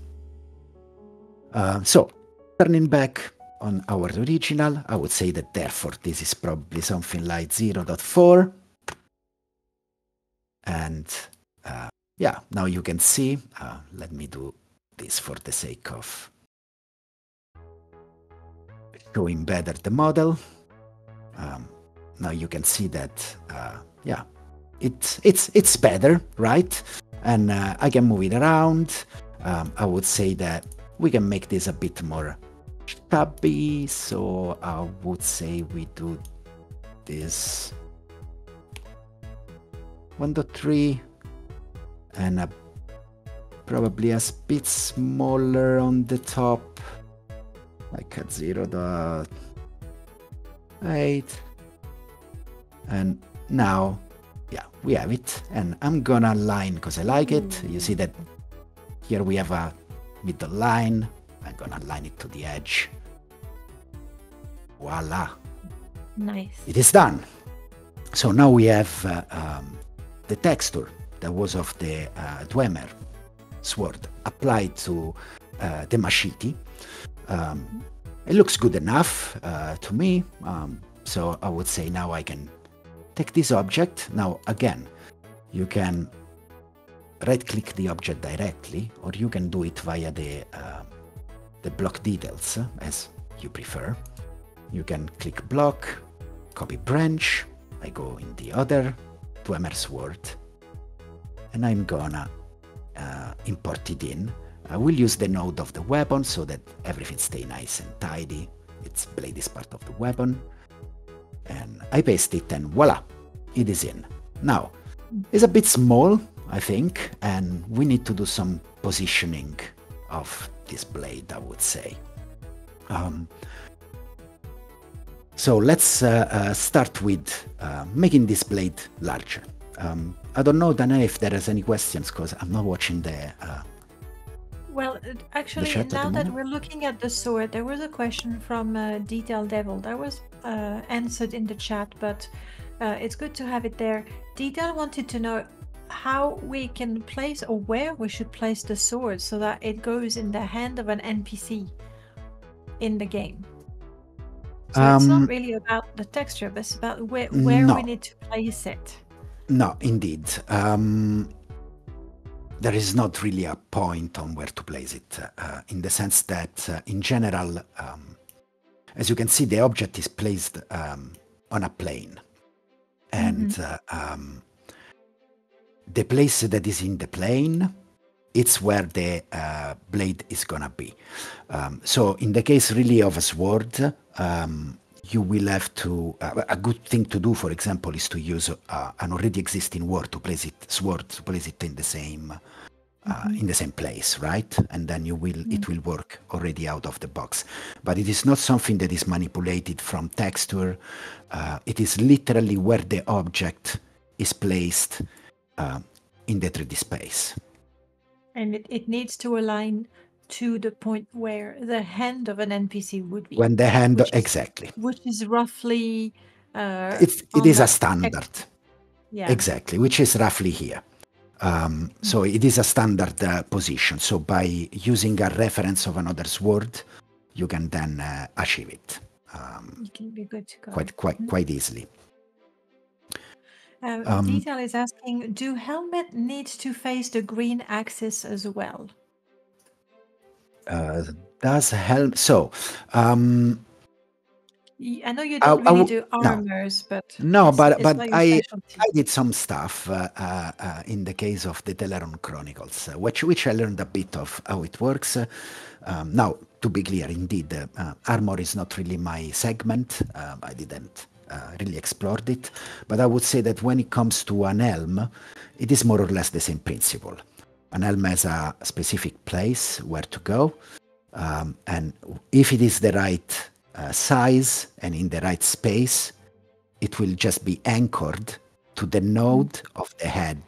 So, turning back on our original, I would say that therefore this is probably something like 0.4. And yeah, now you can see, let me do this for the sake of showing better the model. Now you can see that, yeah, it's better, right? And I can move it around. I would say that we can make this a bit more chubby, so I would say we do this 1.3 and probably a bit smaller on the top, like at 0.8. And now, yeah, we have it. And I'm gonna align because I like it. You see that here we have a middle line. I'm gonna align it to the edge. Voila. Nice. It is done. So now we have the texture that was of the Dwemer sword applied to the machete. It looks good enough to me. So I would say now I can take this object. Now again, you can right click the object directly, or you can do it via the block details as you prefer. You can click block, copy branch. I go in the other Dwemer sword, and I'm gonna import it in. I will use the node of the weapon so that everything stays nice and tidy. Its blade is part of the weapon. And I paste it and voila, it is in. Now, it's a bit small, I think, and we need to do some positioning of this blade, I would say. So let's start with making this blade larger. I don't know, Dana, if there is any questions, because I'm not watching the... Well, actually, now that we're looking at the sword, there was a question from Detail Devil that was answered in the chat, but it's good to have it there. Detail wanted to know how we can place, or where we should place the sword so that it goes in the hand of an NPC in the game. So it's not really about the texture, but it's about where we need to place it. No, indeed. there is not really a point on where to place it, in the sense that, in general, as you can see, the object is placed on a plane. And the place that is in the plane, it's where the blade is going to be. So in the case really of a sword, you will have to, a good thing to do, for example, is to use an already existing sword to place it in the same place, right? And then it will work already out of the box. But it is not something that is manipulated from Textor. It is literally where the object is placed in the 3D space. And it needs to align to the point where the hand of an NPC would be. When the hand, exactly. Which is roughly... it is a standard. Yeah. Exactly, which is roughly here. So it is a standard position. So by using a reference of another sword, you can then achieve it. You can be good to go. Quite easily. Detail is asking, do helmet need to face the green axis as well? Does helmet... So... I know you don't really do armors, but... No, but I did some stuff in the case of the Teleron Chronicles, which I learned a bit of how it works. Now, to be clear, indeed, armor is not really my segment. I didn't really explore it. But I would say that when it comes to an helm, it is more or less the same principle. An helm has a specific place where to go. And if it is the right size and in the right space, it will just be anchored to the node of the head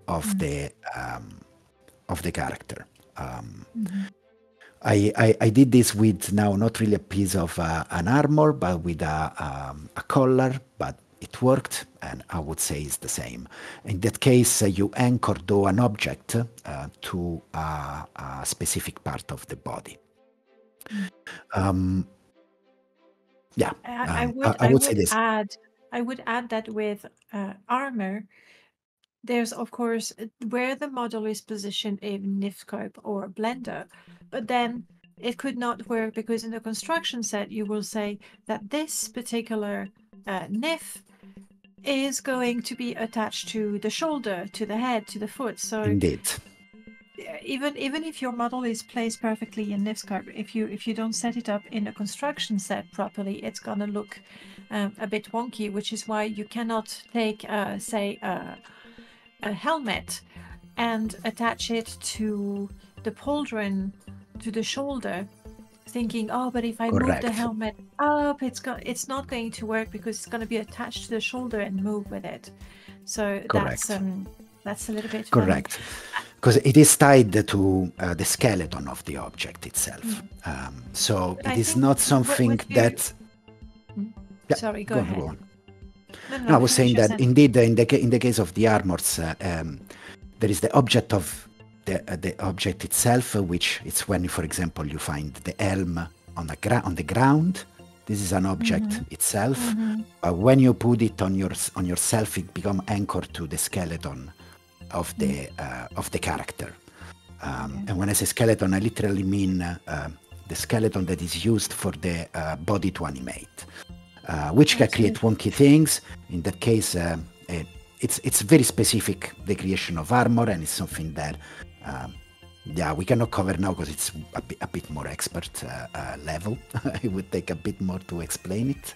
of the character. I did this with now not really a piece of an armor, but with a collar, but it worked, and I would say it's the same. In that case, you anchor though an object to a specific part of the body. Yeah, I would say this. I would add that with armor, there's of course where the model is positioned in Niscope or Blender, but then it could not work because in the construction set you will say that this particular NIF is going to be attached to the shoulder, to the head, to the foot. So indeed, even if your model is placed perfectly in Niscope, if you don't set it up in a construction set properly, it's gonna look a bit wonky, which is why you cannot take say a helmet and attach it to the pauldron, to the shoulder, thinking, oh, but if I move the helmet up, it's not going to work because it's going to be attached to the shoulder and move with it. So that's a little bit correct. Because it is tied to the skeleton of the object itself. So it is not something that... Yeah, sorry, go ahead. Go on. No, I was saying that indeed in the case of the armors, there is the object of the object itself, which it's when, for example, you find the helm on the ground. This is an object itself. When you put it on yourself, it becomes anchored to the skeleton of the character. And when I say skeleton, I literally mean the skeleton that is used for the body to animate, which can create wonky things. In that case, it's very specific, the creation of armor, and it's something that we cannot cover now because it's a bit more expert level. It would take a bit more to explain it.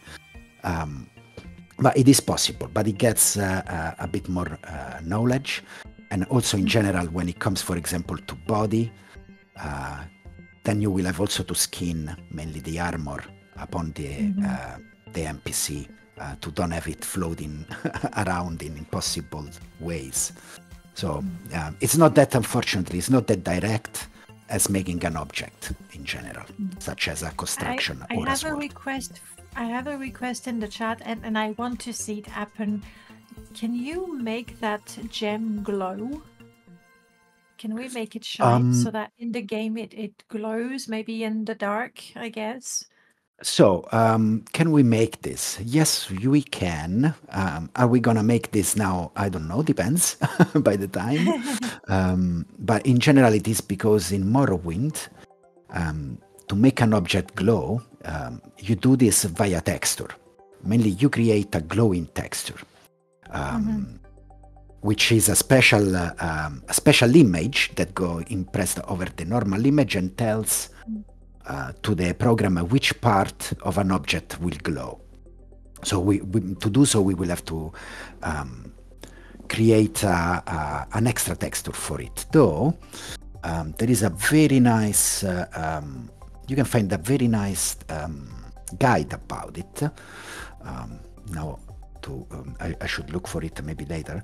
But it is possible, but it gets a bit more knowledge. And also in general, when it comes, for example, to body, then you will have also to skin mainly the armor upon the NPC to don't have it floating around in impossible ways. So it's not that, unfortunately, it's not that direct as making an object in general, such as a construction or a sword. I have a request in the chat, and I want to see it happen. Can you make that gem glow? Can we make it shine so that in the game it glows, maybe in the dark, I guess? So, can we make this? Yes, we can. Are we gonna make this now? I don't know, depends by the time. But in general, it is because in Morrowind, to make an object glow, you do this via texture. Mainly, you create a glowing texture, which is a special image that go impressed over the normal image and tells to the program which part of an object will glow. So to do so, we will have to create an extra texture for it. Though there is a very nice, you can find a very nice guide about it. Now, I should look for it maybe later.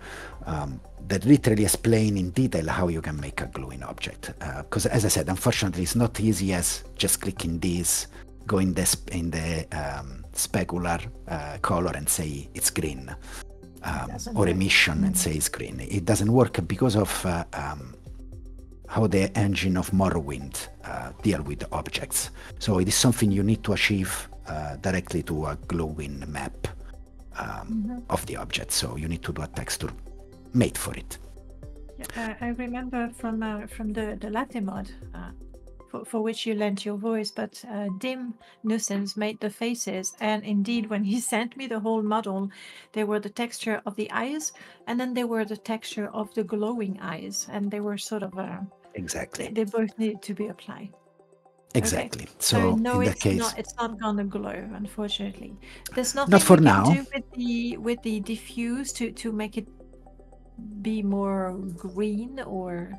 That literally explain in detail how you can make a glowing object. Because as I said, unfortunately, it's not easy as just clicking this, go in the specular color and say it's green, or emission and say it's green. It doesn't work because of how the engine of Morrowind deal with objects. So it is something you need to achieve directly to a glowing map of the object. So you need to do a texture made for it. Yeah, I remember from the latte mod, for which you lent your voice, but Dim Nuisance made the faces, and indeed when he sent me the whole model, they were the texture of the eyes, and then they were the texture of the glowing eyes, and they were sort of exactly. They both needed to be applied. Exactly. Okay. So no, in that case, it's not gonna glow, unfortunately. There's nothing not for we now. can do with the diffuse to make it be more green, or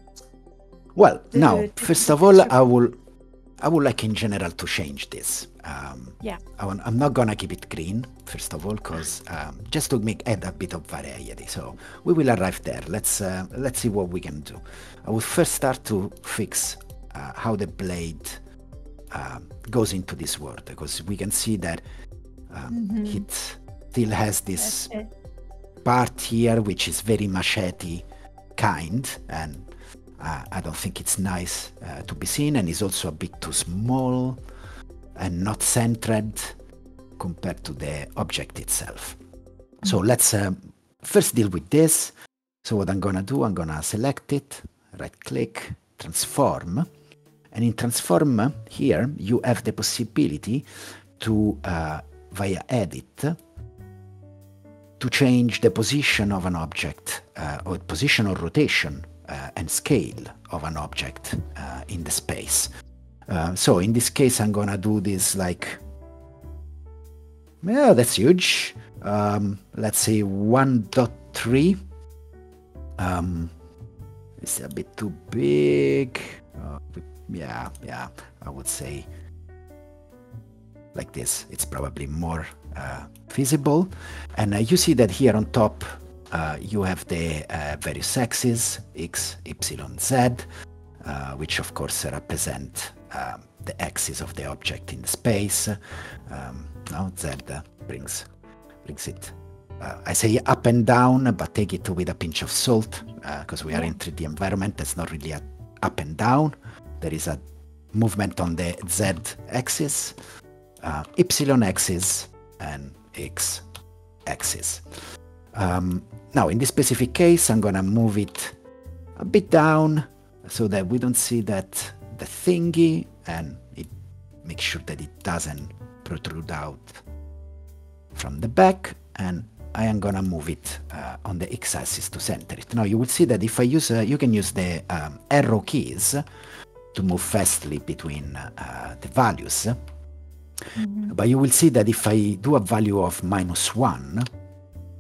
well, now first of all, I would like in general to change this. Yeah. I'm not gonna keep it green first of all, because just to add a bit of variety. So we will arrive there. Let's see what we can do. I will first start to fix how the blade goes into this world, because we can see that it still has this part here which is very machete kind, and I don't think it's nice to be seen, and is also a bit too small and not centered compared to the object itself. So let's first deal with this. So what I'm gonna do, I'm gonna select it, right click, transform. And in transform here, you have the possibility to, via edit, to change the position of an object, or position or rotation and scale of an object in the space. So in this case, I'm gonna do this like, yeah, that's huge. Let's say 1.3. It's a bit too big. Yeah, I would say like this. It's probably more feasible. And you see that here on top, you have the various axes, X, Y, Z, which of course represent the axis of the object in space. Now Z brings it. I say up and down, but take it with a pinch of salt, because we are in 3D environment. It's not really up and down. There is a movement on the Z axis, Y axis, and X axis. Now, in this specific case, I'm gonna move it a bit down so that we don't see that the thingy, and it makes sure that it doesn't protrude out from the back. And I am gonna move it on the X-axis to center it. Now you will see that if I use, you can use the arrow keys to move fastly between the values. But you will see that if I do a value of -1,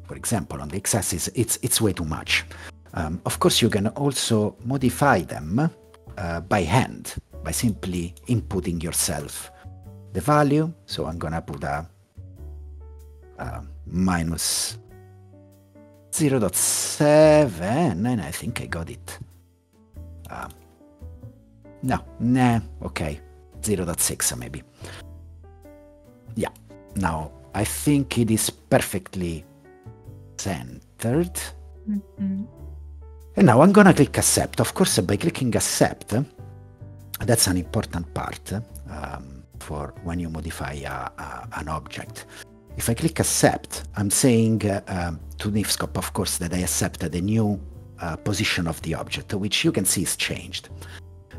for example, on the X-axis, it's way too much. Of course, you can also modify them by hand, by simply inputting yourself the value. So I'm gonna put a -0.7, and I think I got it. Okay, 0.6 maybe. Yeah, now I think it is perfectly centered. And now I'm gonna click accept. Of course, by clicking accept, that's an important part. for when you modify an object. If I click accept, I'm saying to Niscope, of course, that I accepted the new position of the object, which you can see is changed.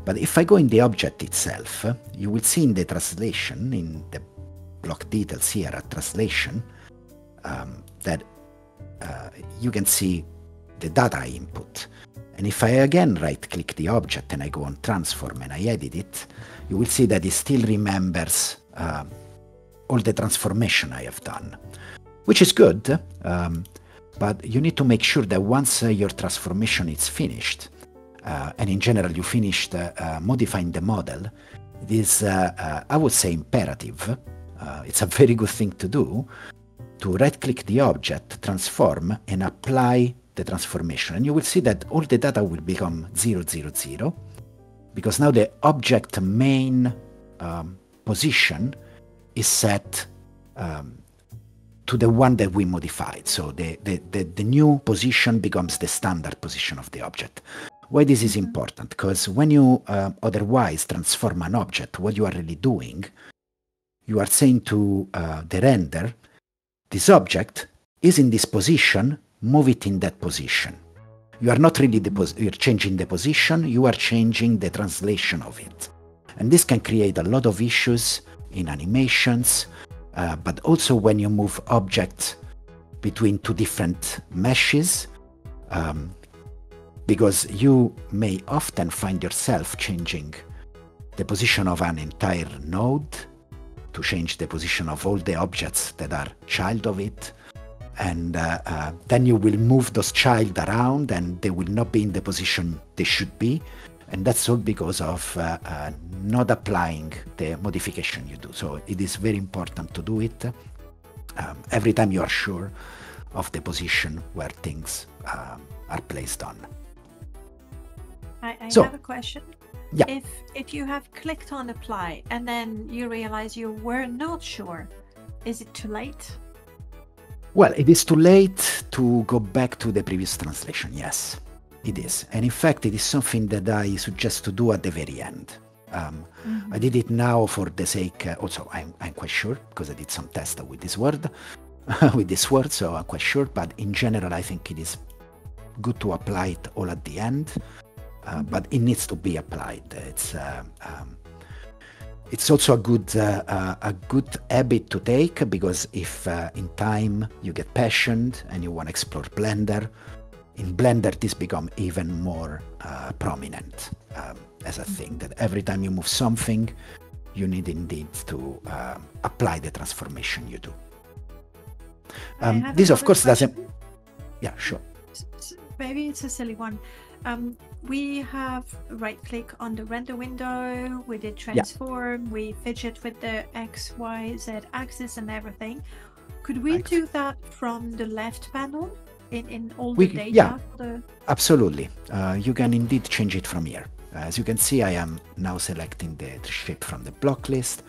But if I go in the object itself, you will see in the translation, in the block details here at translation, that you can see the data input. And if I again right-click the object and I go on transform and I edit it, you will see that it still remembers all the transformation I have done, which is good, but you need to make sure that once your transformation is finished, and in general you finished modifying the model, it is, I would say, imperative. It's a very good thing to do, to right-click the object, transform, and apply the transformation. And you will see that all the data will become 0, 0, 0, because now the object main position is set to the one that we modified. So the new position becomes the standard position of the object. Why this is important? Because when you otherwise transform an object, what you are really doing, you are saying to the render, this object is in this position, move it in that position. You are not really you're changing the position, you are changing the translation of it. And this can create a lot of issues in animations, but also when you move objects between two different meshes, because you may often find yourself changing the position of an entire node to change the position of all the objects that are child of it. And then you will move those child around and they will not be in the position they should be. And that's all because of not applying the modification you do. So it is very important to do it every time you are sure of the position where things are placed on. I have a question. Yeah. If you have clicked on apply and then you realize you were not sure, is it too late? Well, it is too late to go back to the previous translation, yes, it is. And in fact, it is something that I suggest to do at the very end. I did it now for the sake, also I'm quite sure, because I did some tests with this word, so I'm quite sure, but in general, I think it is good to apply it all at the end, but it needs to be applied. It's also a good habit to take, because if in time you get passionate and you want to explore Blender, in Blender this becomes even more prominent as a thing, that every time you move something, you need indeed to apply the transformation you do. This of course doesn't... Yeah, sure. Maybe it's a silly one. We have right-click on the render window, we did transform, we fidget with the X, Y, Z axis and everything. Could we do that from the left panel in all the data? Yeah, absolutely. You can indeed change it from here. As you can see, I am now selecting the shape from the block list.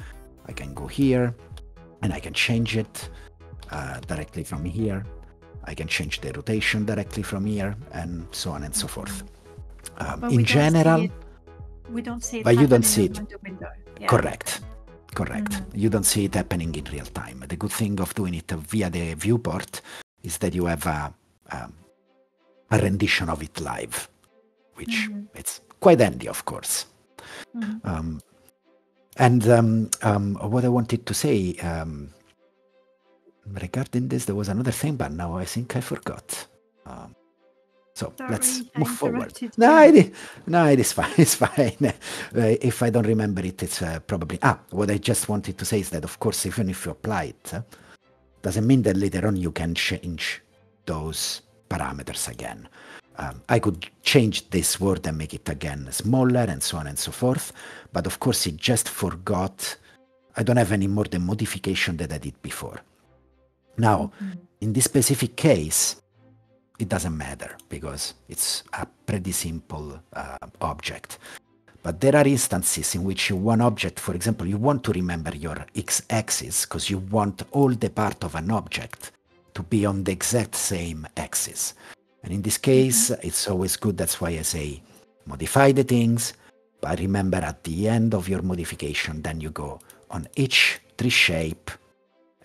I can go here and I can change it directly from here. I can change the rotation directly from here, and so on and so forth. In general, we don't see it, but you don't see it. Yeah. Correct. You don't see it happening in real time. The good thing of doing it via the viewport is that you have a rendition of it live, which it's quite handy, of course. And what I wanted to say regarding this, there was another thing, but now I think I forgot. So sorry, let's I move forward. No, it is fine. It's fine. If I don't remember it, it's probably... what I just wanted to say is that, of course, even if you apply it, doesn't mean that later on you can change those parameters again. I could change this word and make it again smaller and so on and so forth. But of course, it just forgot. I don't have any more the modification that I did before. Now, in this specific case, it doesn't matter because it's a pretty simple object. But there are instances in which one object, for example, you want to remember your x-axis because you want all the part of an object to be on the exact same axis. And in this case, it's always good. That's why I say modify the things, but remember at the end of your modification, then you go on each tree shape,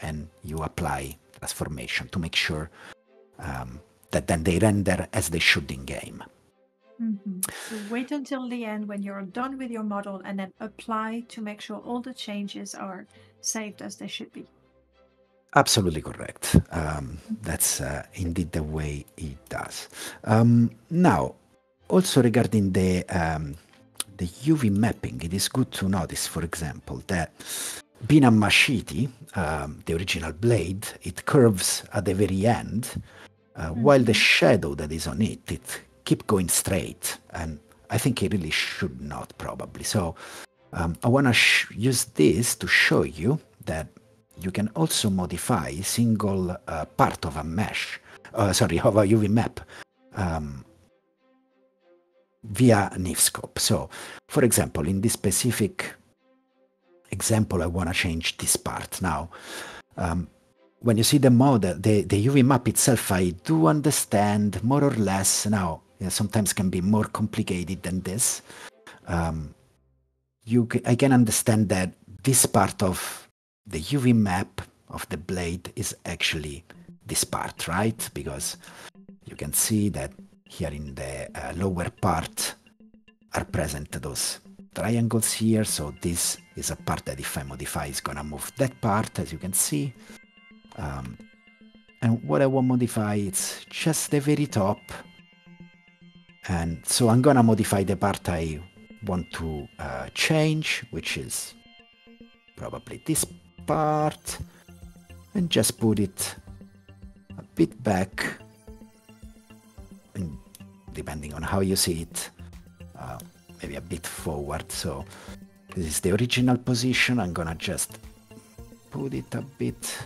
and you apply transformation to make sure that then they render as they should in game. So wait until the end when you're done with your model and then apply to make sure all the changes are saved as they should be. Absolutely correct. That's indeed the way it does. Now, also regarding the UV mapping, it is good to notice, for example, that being a machete, the original blade, it curves at the very end, while the shadow that is on it keep going straight, and I think it really should not, probably. So I want to use this to show you that you can also modify a single part of a mesh, of a UV map via Niscope. So, for example, in this specific example, I want to change this part. Now, when you see the model, the UV map itself, I do understand more or less. Now, sometimes can be more complicated than this. I can understand that this part of the UV map of the blade is actually this part, right? Because you can see that here in the lower part are present those triangles here. So this is a part that if I modify is gonna move that part, as you can see. And what I want to modify, it's just the very top. And so I'm gonna modify the part I want to change, which is probably this part, and just put it a bit back, and depending on how you see it, maybe a bit forward. So this is the original position. I'm gonna just put it a bit,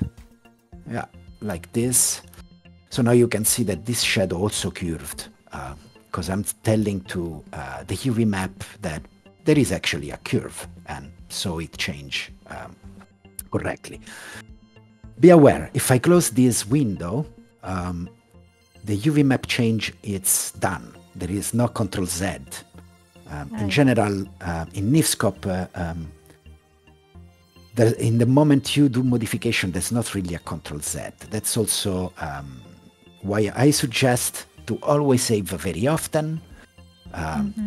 yeah, like this. So now you can see that this shadow also curved, because I'm telling to the UV map that there is actually a curve, and so it changed correctly. Be aware, if I close this window, the UV map change, it's done. There is no Control Z. In general, in Niscope, in the moment you do modification, there's not really a Control Z. That's also why I suggest to always save very often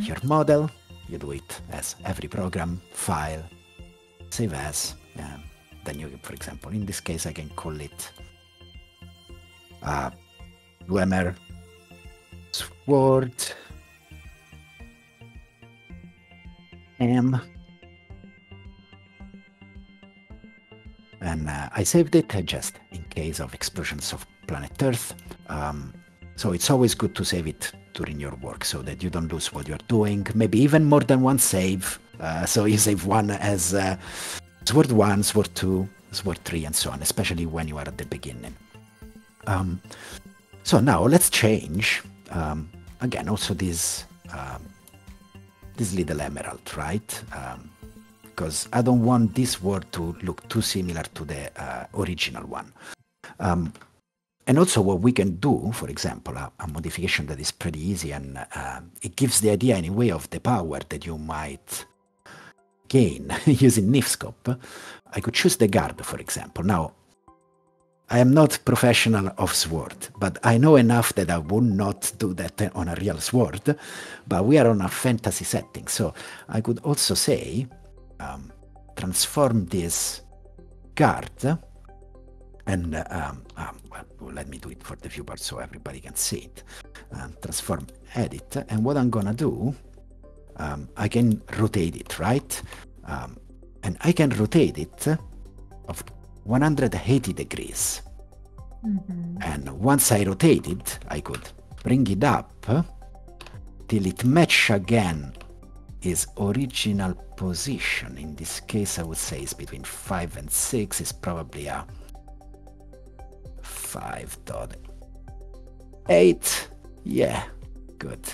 your model. You do it as every program, file, save as. Then you, for example, in this case, I can call it Dwemer Sword M. And I saved it just in case of explosions of planet Earth. So it's always good to save it during your work so that you don't lose what you're doing. Maybe even more than one save. So you save one as Sword 1, Sword 2, Sword 3, and so on, especially when you are at the beginning. So now let's change, again, also this little emerald, right? Because I don't want this word to look too similar to the original one. And also what we can do, for example, a modification that is pretty easy, and it gives the idea anyway of the power that you might gain using Niscope. I could choose the guard, for example. Now, I am not professional of sword, but I know enough that I would not do that on a real sword, but we are on a fantasy setting, so I could also say, transform this guard, and well, let me do it for the viewer so everybody can see it. Transform edit, and what I'm gonna do, I can rotate it, right? And I can rotate it of 180 degrees. And once I rotate it, I could bring it up till it match again its original position. In this case, I would say it's between 5 and 6. It's probably a 5.8. Yeah, good.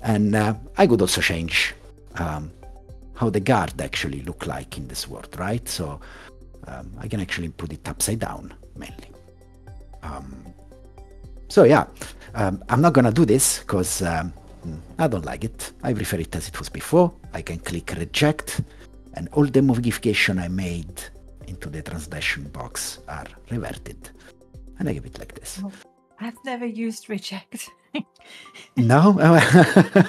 And I could also change how the guard actually look like in this world, right? So I can actually put it upside down, mainly. So yeah, I'm not gonna do this because I don't like it. I prefer it as it was before. I can click reject, and all the modification I made into the translation box are reverted. And I give it like this. Oh, I've never used reject. No? And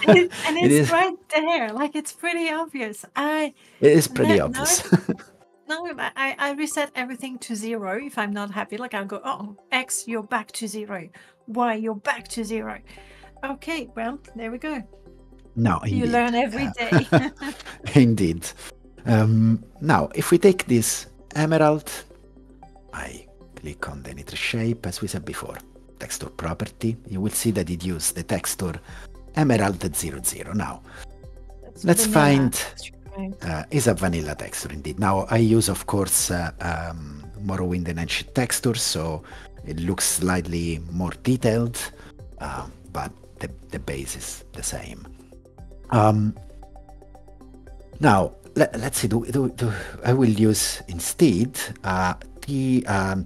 It it's is, right there, like it's pretty obvious. it is pretty No, obvious. I reset everything to 0 if I'm not happy. Like I'll go, oh, X, you're back to 0. Y, you're back to 0. Okay, well, there we go. No, indeed. You learn every day. Indeed. Now, if we take this emerald, I click on the nitrous shape, as we said before, texture property. You will see that it used the texture emerald 00. Now, let's find, is a vanilla texture indeed. Now, I use, of course, Morrowind enhanced textures, so it looks slightly more detailed, but the base is the same. Now, let's see, I will use instead the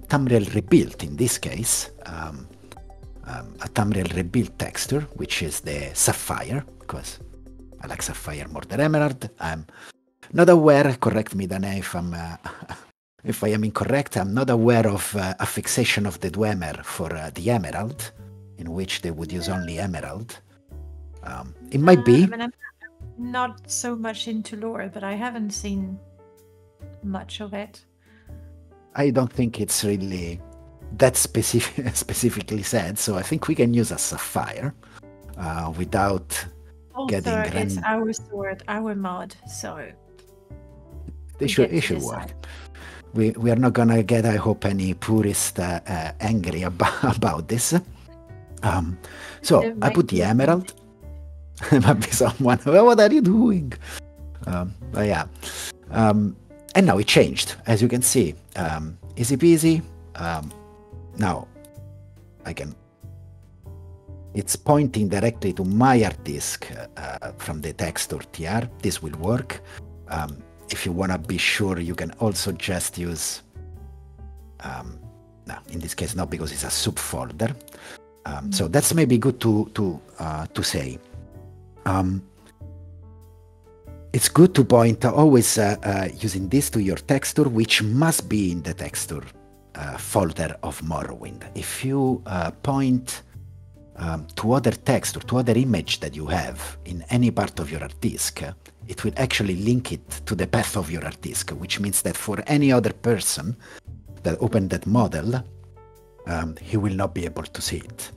thumbnail rebuild, in this case, a thumbnail rebuild texture, which is the sapphire, because I like sapphire more than emerald. I'm not aware, correct me Danae if I am incorrect, I'm not aware of a fixation of the Dwemer for the emerald, in which they would use only emerald. It might be. I mean, I'm not so much into lore, but I haven't seen much of it. I don't think it's really that specifically said, so I think we can use a sapphire without getting... It's our sword, our mod, so... It should work. We are not gonna get, I hope, any purist angry about this. So I put the emerald. There might be someone, what are you doing? But yeah. And now it changed, as you can see. Easy peasy. Now I can... It's pointing directly to my hard disk from the Textor TR. This will work. If you want to be sure, you can also just use... no, in this case not, because it's a subfolder. So that's maybe good to say. It's good to point always using this to your texture, which must be in the texture folder of Morrowind. If you point to other text or to other image that you have in any part of your hard disk, it will actually link it to the path of your hard disk, which means that for any other person that opened that model, he will not be able to see it.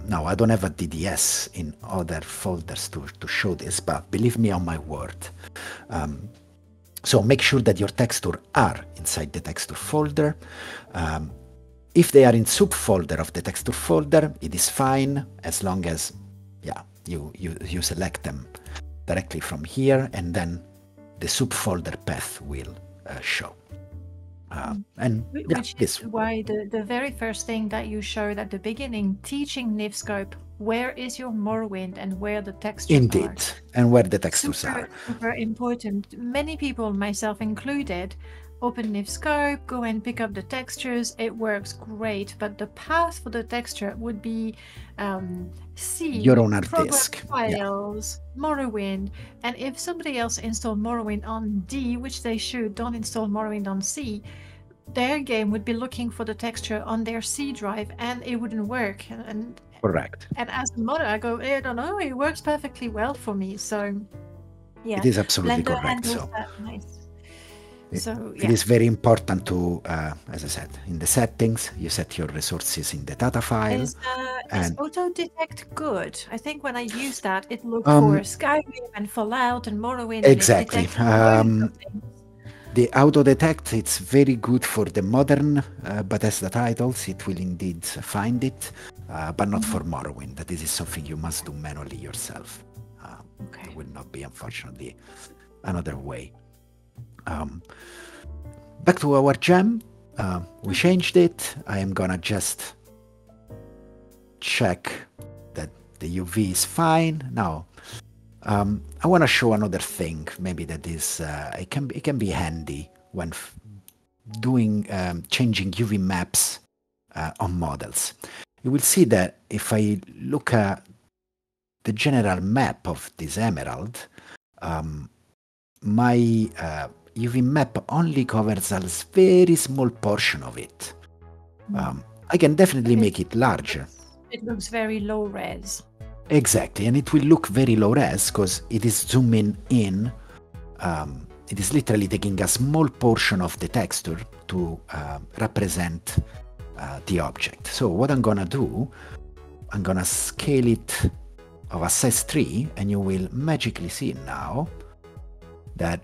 Now, I don't have a DDS in other folders to show this, but believe me on my word. So make sure that your texture are inside the texture folder. If they are in subfolder of the texture folder, it is fine, as long as you select them directly from here, and then the subfolder path will show. Which is why the very first thing that you showed at the beginning, teaching Niscope, where is your Morrowind and where the textures Indeed, are. and where the textures are. Super important. Many people, myself included, open Niscope, go and pick up the textures. It works great, but the path for the texture would be C, your own hard disk files, Morrowind, and if somebody else installed Morrowind on D, which they should, don't install Morrowind on C, their game would be looking for the texture on their C drive, and it wouldn't work. And correct. And as a modder, I go, I don't know, it works perfectly well for me. So yeah, it is absolutely Blender correct. So that nice. It is very important to, as I said, in the settings, you set your resources in the data file. Is auto detect good? I think when I use that, it looked for Skyrim and Fallout and Morrowind. Exactly. The auto detect, it's very good for the modern Bethesda titles. It will indeed find it, but not for Morrowind. This is something you must do manually yourself. There will not be, unfortunately, another way. Back to our gem. We changed it. I am gonna just check that the UV is fine. Now, I want to show another thing. Maybe that is it can be handy when doing changing UV maps on models. You will see that if I look at the general map of this emerald, my UV map only covers a very small portion of it. I can definitely make it larger. It looks very low res. Exactly, and it will look very low res because it is zooming in. It is literally taking a small portion of the texture to represent the object. So what I'm gonna do, I'm gonna scale it of a size 3, and you will magically see now that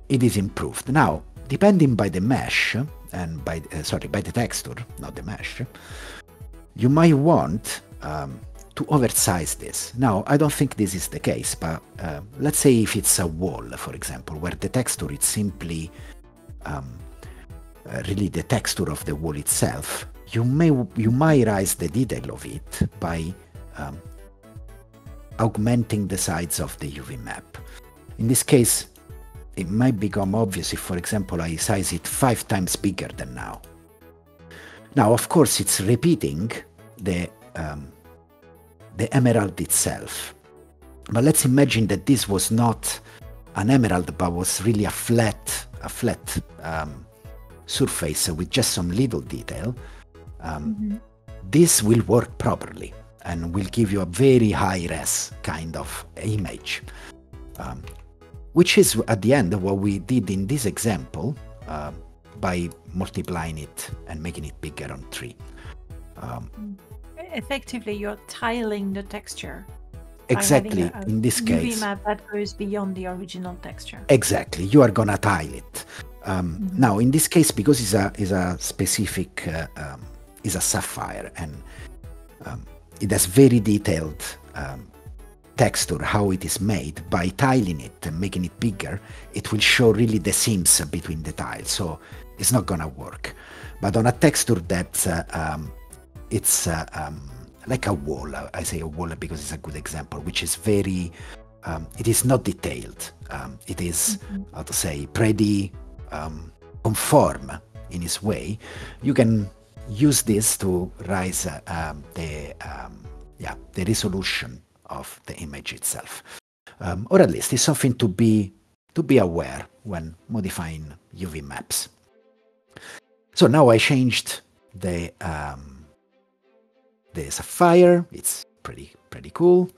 it is improved. Now, depending by the mesh and by the texture, not the mesh, you might want to oversize this. Now, I don't think this is the case, but let's say if it's a wall, for example, where the texture is simply really the texture of the wall itself, you might raise the detail of it by augmenting the size of the UV map. In this case, it might become obvious if, for example, I size it 5 times bigger than now. Now, of course, it's repeating the emerald itself. But let's imagine that this was not an emerald, but was really a flat surface with just some little detail. This will work properly and will give you a very high-res kind of image, which is at the end what we did in this example by multiplying it and making it bigger on 3. Effectively, you're tiling the texture. Exactly, in this case. UV map that goes beyond the original texture. Exactly, you are gonna tile it. Now, in this case, because it's a specific, is a sapphire, and it has very detailed texture, how it is made. By tiling it and making it bigger, it will show really the seams between the tiles, so it's not gonna work. But on a texture that it's like a wall, I say a wall because it's a good example, which is very, it is not detailed. It is, how to say, pretty conform in its way. You can use this to raise the resolution of the image itself, or at least it's something to be aware when modifying UV maps. So now I changed the sapphire. It's pretty cool.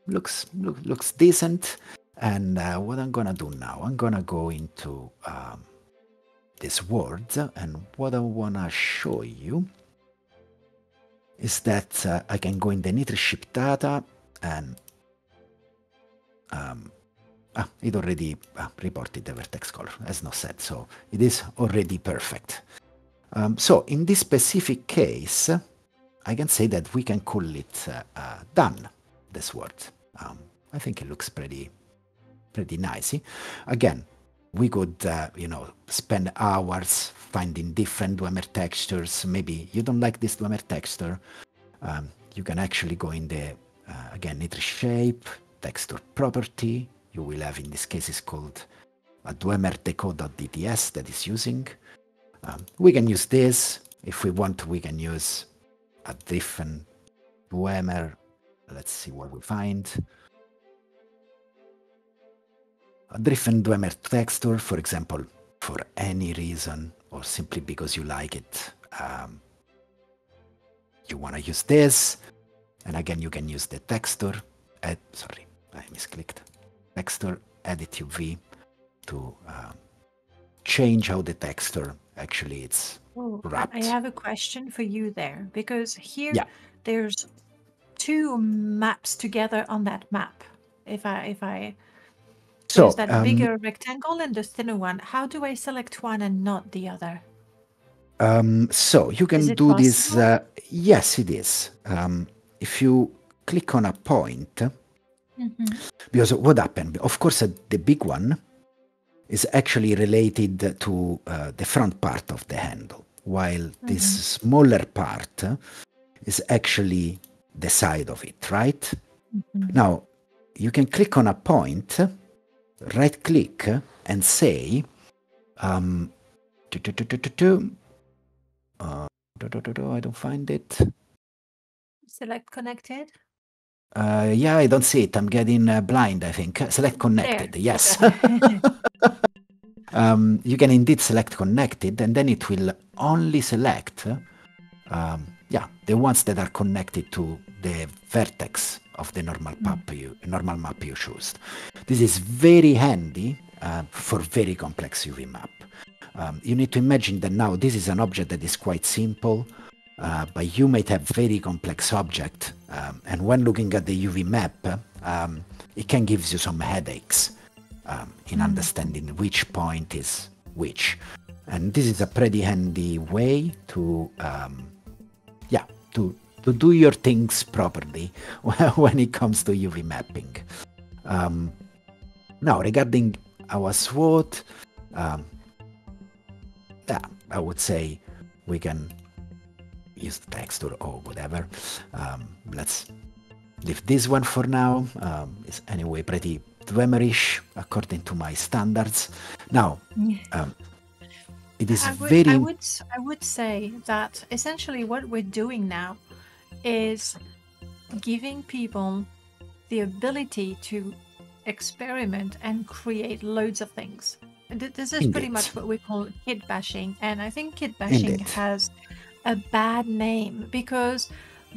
Looks decent. And what I'm gonna do now, I'm gonna go into this words, and what I wanna show you is that I can go in the Nitriship data, and it already reported the vertex color, as no said, so it is already perfect. So in this specific case, I can say that we can call it done, this word. I think it looks pretty nice. Again, we could spend hours finding different Dwemer textures. Maybe you don't like this Dwemer texture. You can actually go in the again Nitrish shape, texture property. You will have, in this case, it's called a Dwemer deco.dts that is using. We can use this. If we want, we can use a different Dwemer. Let's see what we find. A different Dwemer texture, for example, for any reason, or simply because you like it, you want to use this. And again, you can use the texture. Sorry, I misclicked. Texture, edit UV to change how the texture actually it's wrapped. I have a question for you there, because here there's 2 maps together on that map. If I there's that bigger rectangle and the thinner one. How do I select one and not the other? So you can do this. Yes, it is. If you click on a point, because what happened? Of course, the big one is actually related to the front part of the handle, while this smaller part is actually the side of it, right? Now, you can click on a point, right click, and say, I don't find it. Select connected. Yeah, I don't see it. I'm getting blind, I think. Select There, connected. you Yes. got it. You can indeed select connected, and then it will only select, yeah, the ones that are connected to the vertex of the normal map you choose. This is very handy for very complex UV map. You need to imagine that now this is an object that is quite simple, but you might have very complex object, and when looking at the UV map, it can give you some headaches in understanding which point is which. And this is a pretty handy way to, to do your things properly when it comes to UV mapping. Now, regarding our SWOT, yeah, I would say we can use the texture or whatever. Let's leave this one for now. It's anyway pretty Dwemerish according to my standards. Now, it is I would say that essentially what we're doing now is giving people the ability to experiment and create loads of things. This is pretty much what we call kit bashing, and I think kit bashing has a bad name because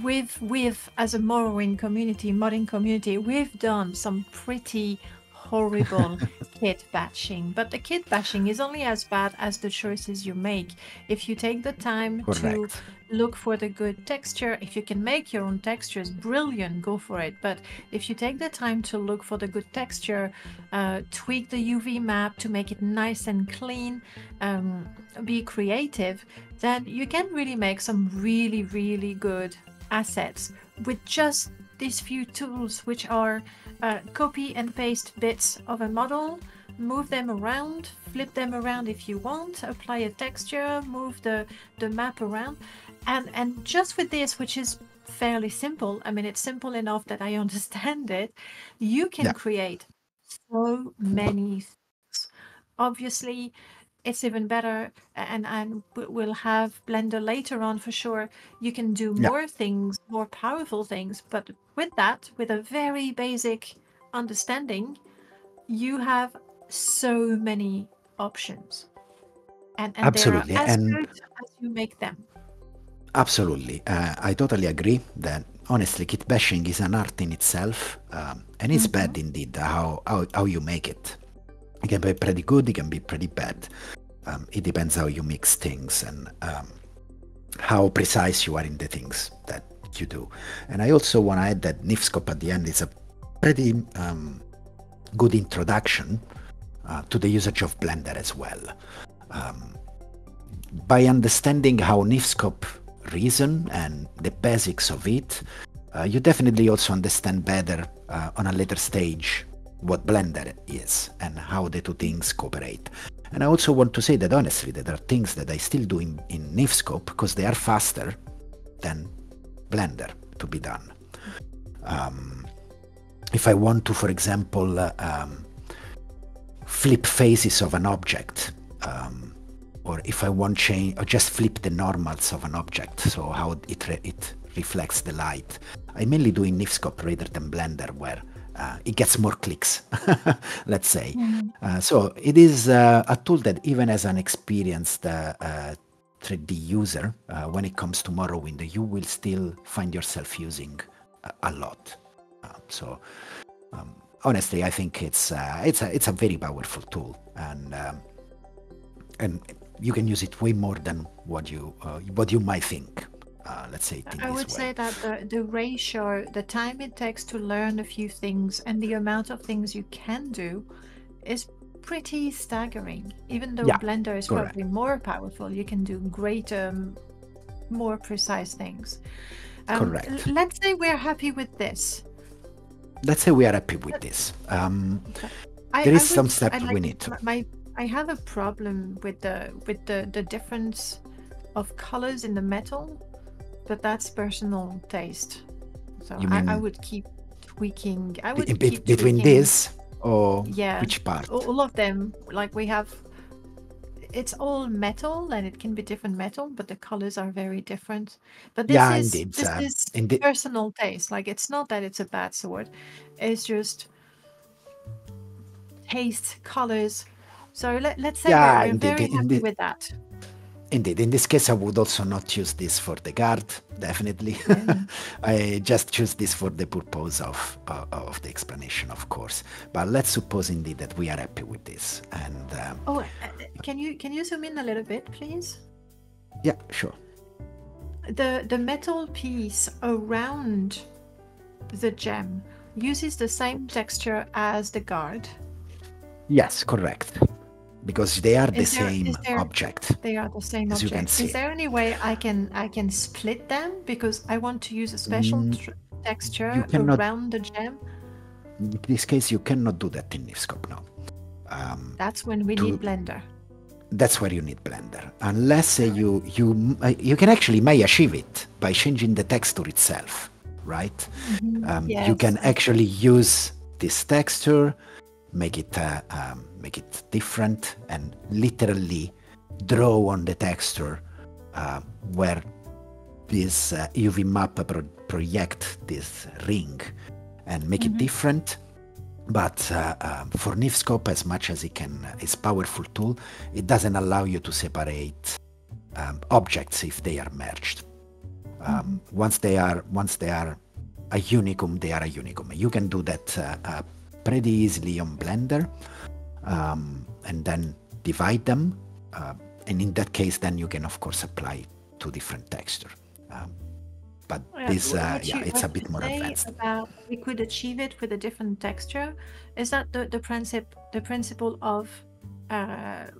we've as a Morrowind community, modding community, we've done some pretty horrible kit bashing, but the kit bashing is only as bad as the choices you make. If you take the time to look for the good texture, if you can make your own textures, brilliant, go for it. But if you take the time to look for the good texture, tweak the UV map to make it nice and clean, be creative, then you can really make some really, really good assets with just these few tools, which are copy and paste bits of a model, move them around, flip them around if you want, apply a texture, move the map around, and just with this, which is fairly simple, I mean, it's simple enough that I understand it, you can create so many things. Obviously, it's even better, and we'll have Blender later on for sure. You can do more things, more powerful things, but with that, with a very basic understanding, you have so many options, and absolutely, they're as good as you make them. Absolutely, I totally agree that honestly, kit bashing is an art in itself, and it's bad indeed how you make it. It can be pretty good, it can be pretty bad. It depends how you mix things and how precise you are in the things that you do. And I also want to add that Niscope at the end is a pretty good introduction to the usage of Blender as well. By understanding how Niscope reason and the basics of it, you definitely also understand better on a later stage what Blender is and how the two things cooperate. And I also want to say that honestly, there are things that I still do in Niscope because they are faster than Blender to be done. If I want to, for example, flip faces of an object, or if I want change, or just flip the normals of an object, so how it reflects the light, I mainly do in Niscope rather than Blender, where it gets more clicks, let's say. So it is a tool that even as an experienced 3D user, when it comes to Morrowind, you will still find yourself using a lot. So honestly, I think it's a very powerful tool, and you can use it way more than what you might think. Let's say it in I would say that the ratio, the time it takes to learn a few things and the amount of things you can do is pretty staggering. Even though Blender is probably more powerful, you can do greater, more precise things. Correct. Let's say we're happy with this. Let's say we are happy with this. There is some steps we need to. I have a problem with the difference of colors in the metal, but that's personal taste. So I would keep tweaking. I would keep between tweaking. this or which part? All of them. Like we have. it's all metal, and it can be different metal, but the colors are very different. But Yeah, indeed. this is Indeed. personal taste. Like, it's not that it's a bad sword, it's just taste, colors. So let's say Yeah, we're indeed. very happy with that. Indeed, in this case, I would also not use this for the guard, definitely. Yeah. I just choose this for the purpose of the explanation, of course. But let's suppose indeed that we are happy with this. And Oh, can you zoom in a little bit, please? yeah, sure. The metal piece around the gem uses the same texture as the guard. Yes, correct. Because they are the Is same there object, They are the same as you can object. see. Is there any way I can split them, because I want to use a special texture You cannot. around the gem? In this case, you cannot do that in Niscope now. That's when we need Blender. That's where you need Blender, unless you can actually may achieve it by changing the texture itself, right? Yes, you can actually use this texture, make it different, and literally draw on the texture where this UV map project this ring and make it different. But for Niscope, as much as it can, it's a powerful tool, it doesn't allow you to separate objects if they are merged. Once they are a unicum, they are a unicum. You can do that pretty easily on Blender, and then divide them. And in that case, then you can of course apply two different texture. But this, it's a bit more advanced. We could achieve it with a different texture. Is that the principle of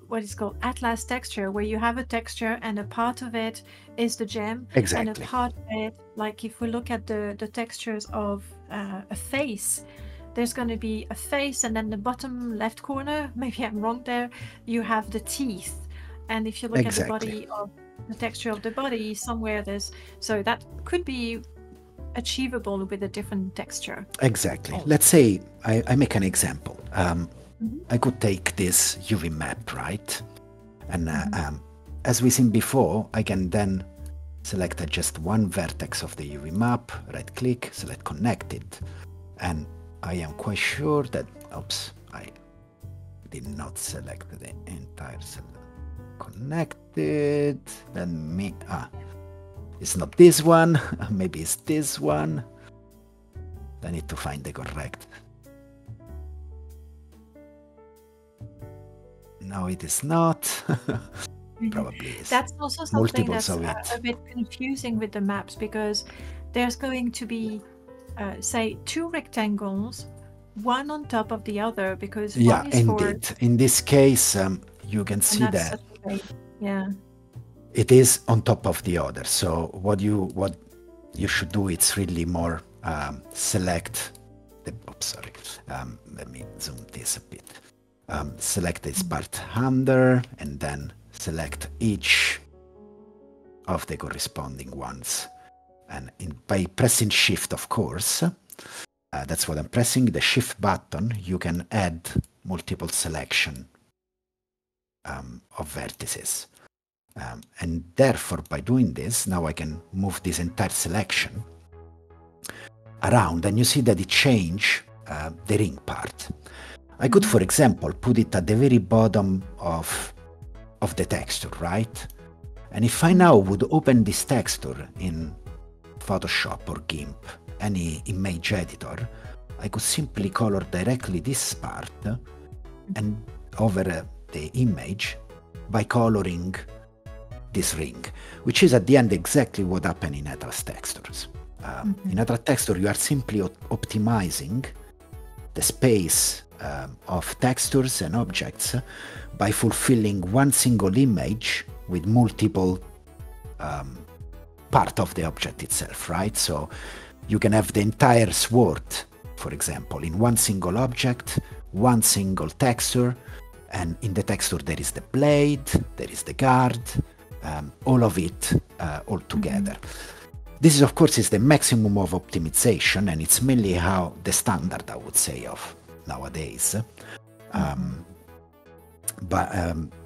what is called Atlas texture, where you have a texture and a part of it is the gem, Exactly. and a part of it, like if we look at the textures of a face, there's going to be a face, and then the bottom left corner, maybe I'm wrong there, you have the teeth. And if you look at the body of the texture of the body, somewhere there's, so that could be achievable with a different texture. Exactly. Let's say I make an example. I could take this UV map, right? And as we seen before, I can then select just one vertex of the UV map, right click, select connected. And I am quite sure that, oops, I did not select the entire connected. It's not this one, maybe it's this one. I need to find the correct. No, it is not. Probably is. That's also something that's a bit confusing with the maps, because there's going to be, say, two rectangles, one on top of the other, because one is indeed. In this case, you can see that it is on top of the other. So what you should do, it's really more select the. Oops, sorry. Let me zoom this a bit. Select this part under, and then select each of the corresponding ones. And by pressing Shift, of course, that's what I'm pressing, the Shift button, you can add multiple selection of vertices. And therefore, by doing this, now I can move this entire selection around, and you see that it changed the ring part. I could, for example, put it at the very bottom of the texture, right? And if I now would open this texture in Photoshop or GIMP, any image editor, I could simply color directly this part and over the image by coloring this ring, which is at the end exactly what happened in Atlas textures. In Atlas texture, you are simply optimizing the space of textures and objects by fulfilling one single image with multiple part of the object itself, right? So you can have the entire sword, for example, in one single object, one single texture, and in the texture there is the blade, there is the guard, all of it all together. This is, of course, is the maximum of optimization, and it's mainly how the standard, I would say, of nowadays. But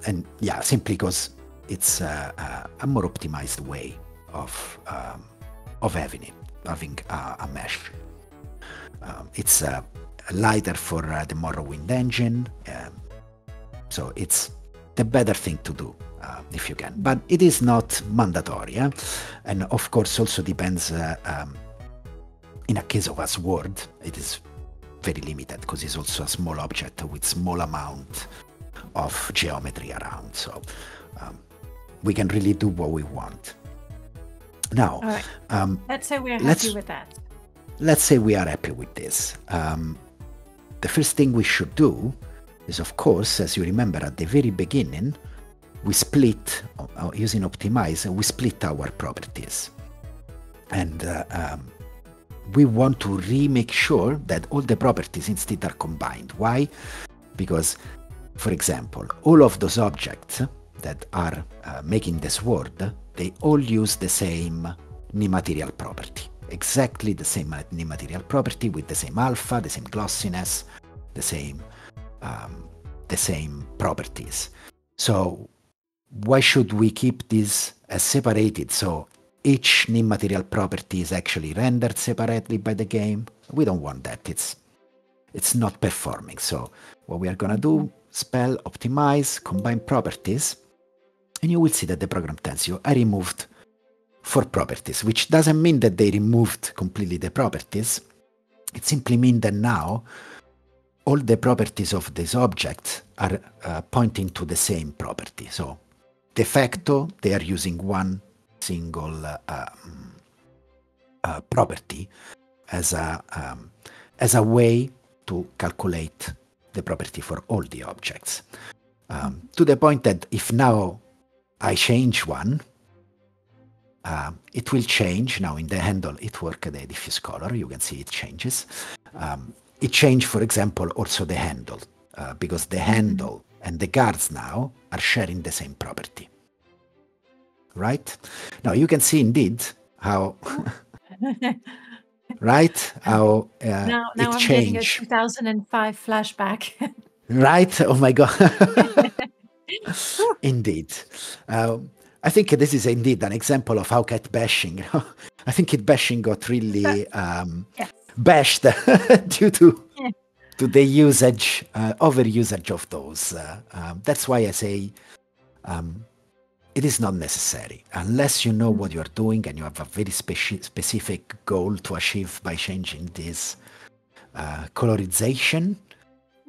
and yeah, simply because it's a more optimized way of having a mesh. It's lighter for the Morrowind engine, so it's the better thing to do if you can. But it is not mandatory, and of course also depends. In a case of a sword, it is very limited because it's also a small object with small amount of geometry around. So we can really do what we want. Now, let's say we're happy with that. Let's say we are happy with this. The first thing we should do is, of course, as you remember at the very beginning, we split, using Optimize, we split our properties. And we want to remake sure that all the properties instead are combined. Why? Because, for example, all of those objects that are making the sword, they all use the same material property. Exactly the same material property with the same alpha, the same glossiness, the same properties. So why should we keep this as separated? So each new material property is actually rendered separately by the game. We don't want that. It's not performing. So what we are gonna do, spell, optimize, combine properties, and you will see that the program tells you I removed 4 properties, which doesn't mean that they removed completely the properties. It simply means that now all the properties of this object are pointing to the same property. So de facto, they are using one single property as a way to calculate the property for all the objects. To the point that if now I change one, it will change. Now in the handle, it works the diffuse color. You can see it changes. It changed, for example, also the handle, because the handle and the guards now are sharing the same property. Right? Now you can see indeed how, right? How now it I'm changed. getting a 2005 flashback. Right? Oh my God. Indeed. I think this is indeed an example of how cat bashing. I think cat bashing got really bashed due to the usage, overusage of those. That's why I say it is not necessary unless you know what you are doing and you have a very specific goal to achieve by changing this colorization.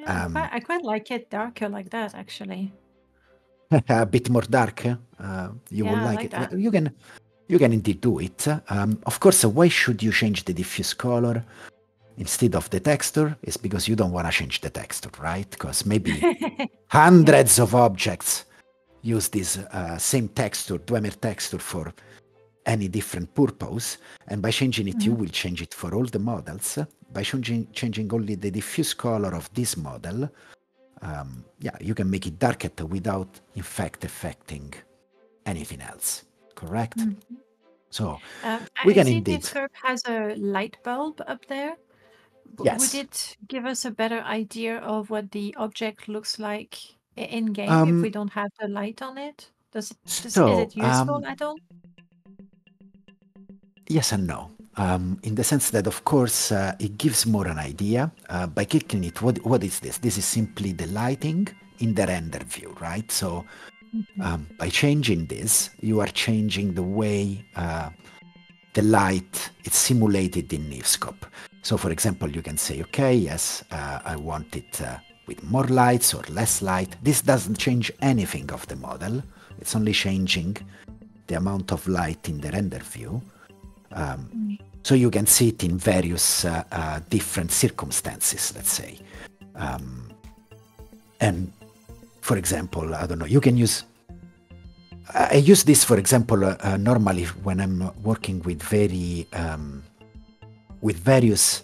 I quite like it darker like that, actually. A bit more dark. You will like it. That. You can indeed do it. Of course, why should you change the diffuse color instead of the texture? It's because you don't want to change the texture, right? Because maybe hundreds of objects use this same texture, Dwemer texture, for any different purpose. And by changing it, you will change it for all the models. By changing only the diffuse color of this model, you can make it darker without, in fact, affecting anything else. Correct? So we can indeed. Niscope has a light bulb up there. Yes. Would it give us a better idea of what the object looks like in game if we don't have the light on it? Is it useful at all? Yes and no. In the sense that, of course, it gives more an idea. By clicking it, what is this? This is simply the lighting in the render view, right? So by changing this, you are changing the way the light is simulated in Niscope. So, for example, you can say, okay, yes, I want it with more lights or less light. This doesn't change anything of the model. It's only changing the amount of light in the render view. So you can see it in various different circumstances, let's say. And for example, I don't know, you can use... I use this, for example, normally when I'm working with various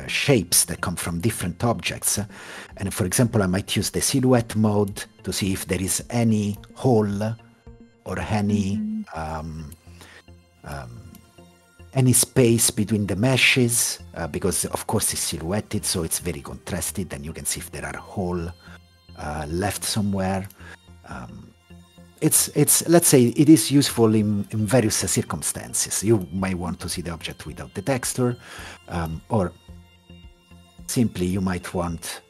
shapes that come from different objects. And for example, I might use the silhouette mode to see if there is any hole or any space between the meshes, because of course it's silhouetted, so it's very contrasted, and you can see if there are holes left somewhere. It's let's say it is useful in various circumstances. You may want to see the object without the texture, or simply you might want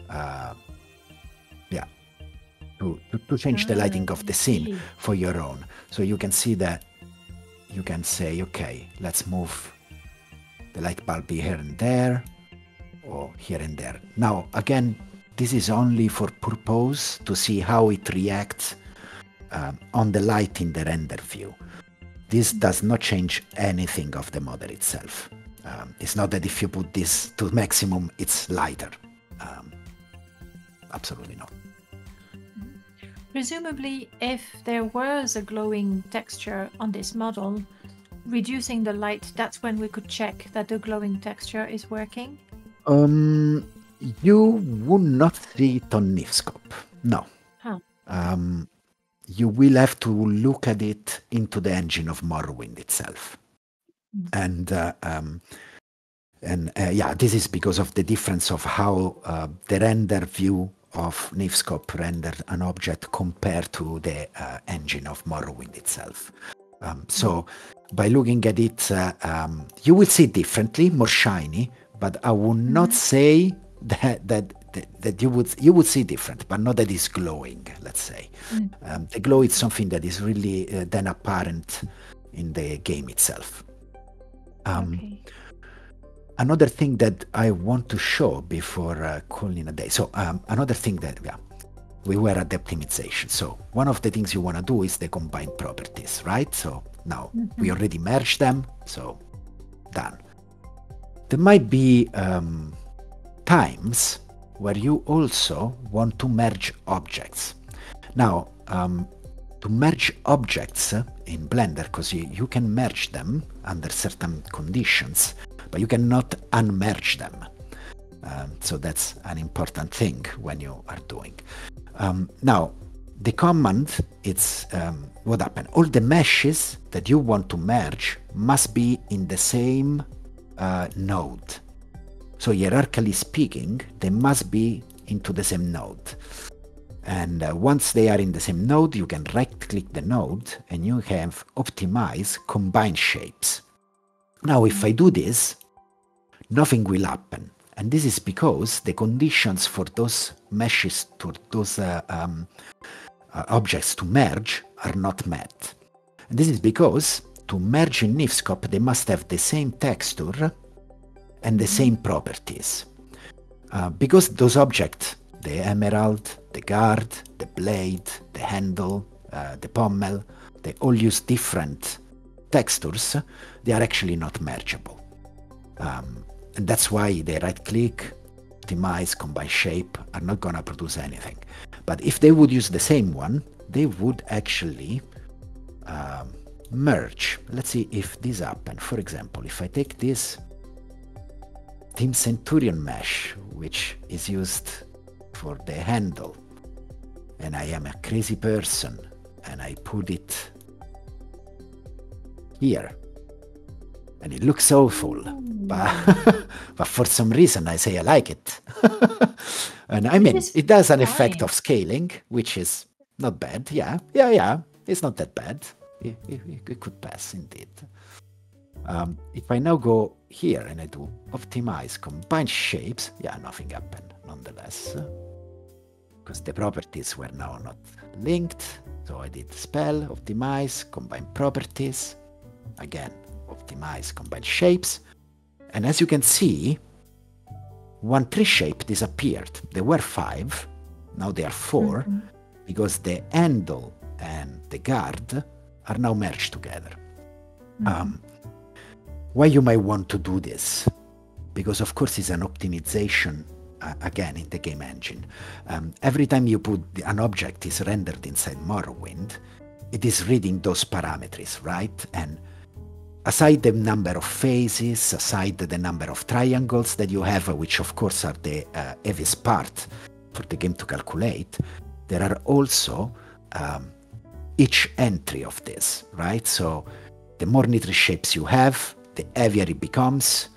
to change the lighting of the scene for your own. So you can see that you can say, okay, let's move the light bulb here and there, or here and there. Now again, this is only for purpose to see how it reacts on the light in the render view. This does not change anything of the model itself. It's not that if you put this to maximum, it's lighter. Absolutely not. Presumably, if there was a glowing texture on this model, reducing the light, that's when we could check that the glowing texture is working? You would not see it on Niscope. No. Huh. You will have to look at it into the engine of Morrowind itself. And this is because of the difference of how the render view of Niscope rendered an object compared to the engine of Morrowind itself. So by looking at it, you will see it differently, more shiny, but I would not say that you would see different, but not that it's glowing, let's say. The glow is something that is really then apparent in the game itself. Okay. Another thing that I want to show before calling a day. So another thing that, we were at the optimization. So one of the things you want to do is the combined properties, right? So now we already merged them, so done. There might be times where you also want to merge objects. Now, to merge objects in Blender, because you can merge them under certain conditions, but you cannot unmerge them. So that's an important thing when you are doing. Now, the command, it's what happened. All the meshes that you want to merge must be in the same node. So hierarchically speaking, they must be into the same node. And once they are in the same node, you can right-click the node and you have optimize combine shapes. Now, if I do this, nothing will happen. And this is because the conditions for those meshes, to those objects to merge are not met. And this is because to merge in Niscope, they must have the same texture and the same properties. Because those objects, the emerald, the guard, the blade, the handle, the pommel, they all use different textures, they are actually not mergeable. And that's why they right-click, optimize, combine shape are not going to produce anything. But if they would use the same one, they would actually merge. Let's see if this happens. For example, if I take this Team Centurion mesh, which is used for the handle, and I am a crazy person, and I put it here, and it looks awful, but for some reason I say I like it. And I mean, it does an effect of scaling, which is not bad. Yeah, it's not that bad. It could pass indeed. If I now go here and I do optimize combine shapes, nothing happened nonetheless, because the properties were now not linked. So I did spell, optimize, combine properties, again, optimize, combine shapes. And as you can see, one tree shape disappeared. There were 5, now there are 4, because the handle and the guard are now merged together. Why you might want to do this? Because of course it's an optimization, again, in the game engine. Every time you put an object is rendered inside Morrowind, it is reading those parameters, right? And aside the number of phases, aside the number of triangles that you have, which of course are the heaviest part for the game to calculate, there are also each entry of this, right? So the more nitrous shapes you have, the heavier it becomes,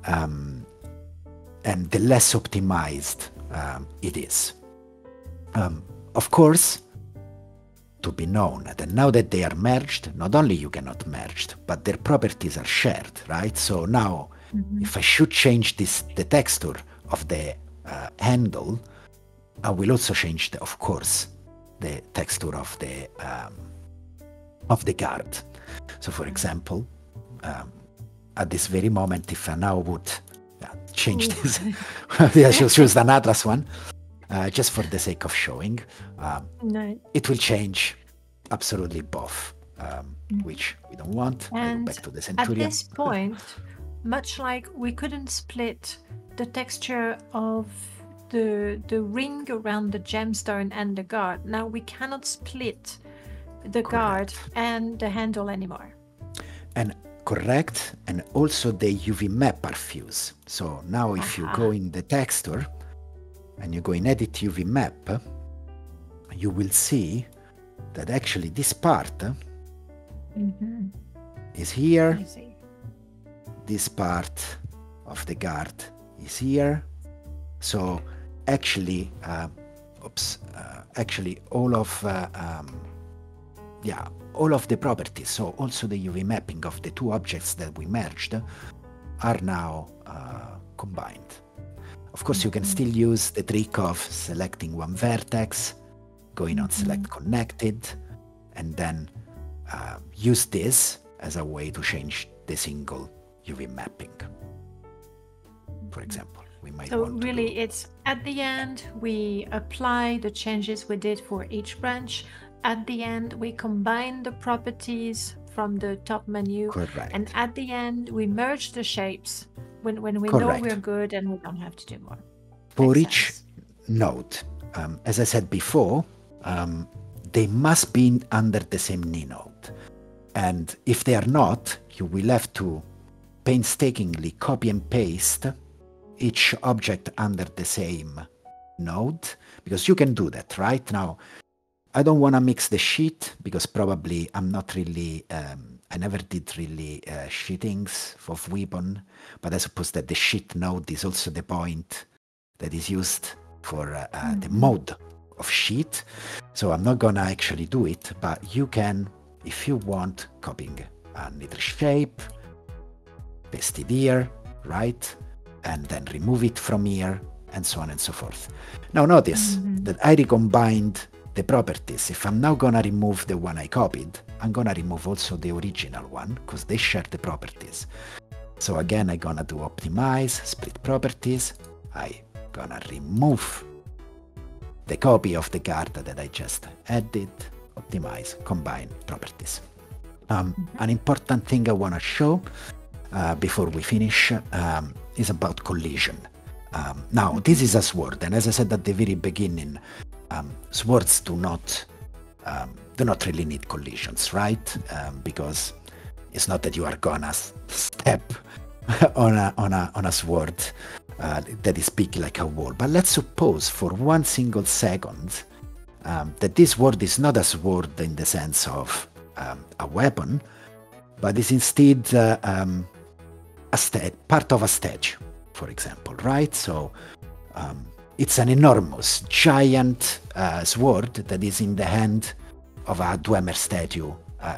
and the less optimized it is. Of course, to be known that now that they are merged, not only you cannot merge, but their properties are shared, right? So now, if I should change the texture of the handle, I will also change, of course, the texture of the card. So, for example, at this very moment, if I now would change this, I should choose an Atlas one, just for the sake of showing, it will change absolutely both, which we don't want. I go back to the Centurion. At this point, much like we couldn't split the texture of the ring around the gemstone and the guard, now we cannot split the guard and the handle anymore. And correct, and also the UV map are fused. So now if you go in the texture and you go in edit UV map, you will see that actually this part is here. This part of the guard is here. So actually, actually all of all of the properties, so also the UV mapping of the two objects that we merged, are now combined. Of course, you can still use the trick of selecting one vertex, going on select connected, and then use this as a way to change the single UV mapping. For example, we might want to really it's at the end we apply the changes we did for each branch. At the end we combine the properties from the top menu. Correct. And at the end we merge the shapes when we know we're good and we don't have to do more. For each node, as I said before, they must be under the same knee node. And if they are not, you will have to painstakingly copy and paste each object under the same node, because you can do that right now. I don't want to mix the sheet because probably I'm not really, I never did really sheetings of weapon, but I suppose that the sheet node is also the point that is used for the mode of sheet. So I'm not gonna actually do it, but you can, if you want, copying another shape, paste it here, right? And then remove it from here, and so on and so forth. Now notice that I recombined the properties. If I'm now gonna remove the one I copied, I'm gonna remove also the original one, because they share the properties. So again, I'm gonna do optimize, split properties. I'm gonna remove the copy of the card that I just added, optimize, combine properties. An important thing I wanna show before we finish is about collision. Now, this is a sword, and as I said at the very beginning, swords do not really need collisions, right? Because it's not that you are gonna step on a sword that is big like a wall. But let's suppose for 1 single second that this sword is not a sword in the sense of a weapon, but is instead part of a statue, for example, right? So it's an enormous, giant sword that is in the hand of a Dwemer statue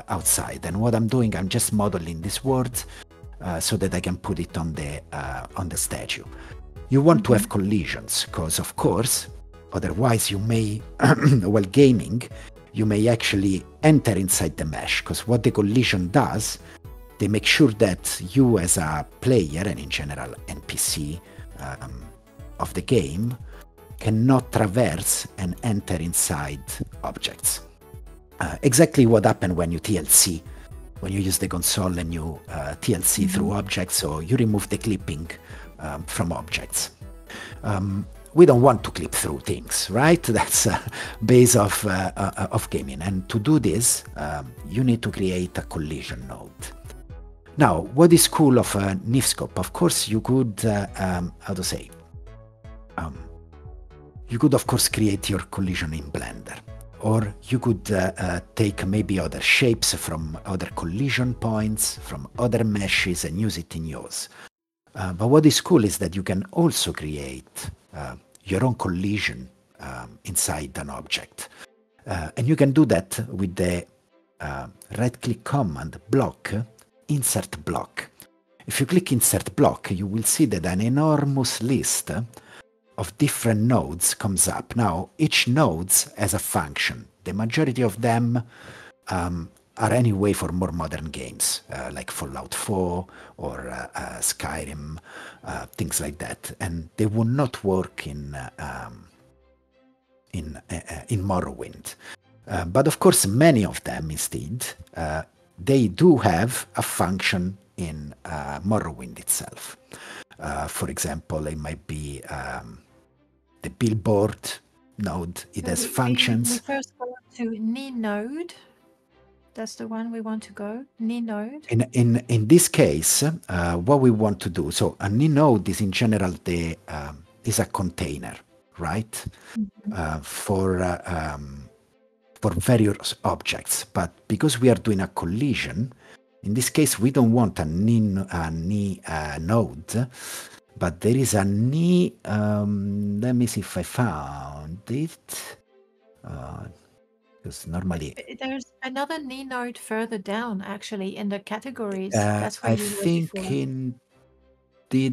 outside. And what I'm doing, I'm just modeling this sword so that I can put it on the statue. You want to have collisions, because of course, otherwise you may, while gaming, you may actually enter inside the mesh, because what the collision does, they make sure that you as a player, and in general NPC of the game, cannot traverse and enter inside objects. Exactly what happened when you TLC, when you use the console and you TLC through objects, so you remove the clipping from objects. We don't want to clip through things, right? That's a base of gaming. And to do this, you need to create a collision node. Now, what is cool of Niscope? Of course, you could, you could of course create your collision in Blender, or you could take maybe other shapes from other collision points, from other meshes, and use it in yours. But what is cool is that you can also create your own collision inside an object. And you can do that with the right-click command block, insert block. If you click insert block, you will see that an enormous list of different nodes comes up. Now, each node has a function. The majority of them are anyway for more modern games, like Fallout 4 or Skyrim, things like that. And they will not work in Morrowind. But of course, many of them instead, they do have a function in Morrowind itself. For example, it might be the billboard node. It has functions. We first go to knee node. That's the one we want to go, knee node. In this case, what we want to do, so a knee node is in general is a container, right? For various objects. But because we are doing a collision, in this case, we don't want a knee node, but there is a knee. Let me see if I found it. Because normally there's another knee node further down, actually, in the categories. That's where I think indeed.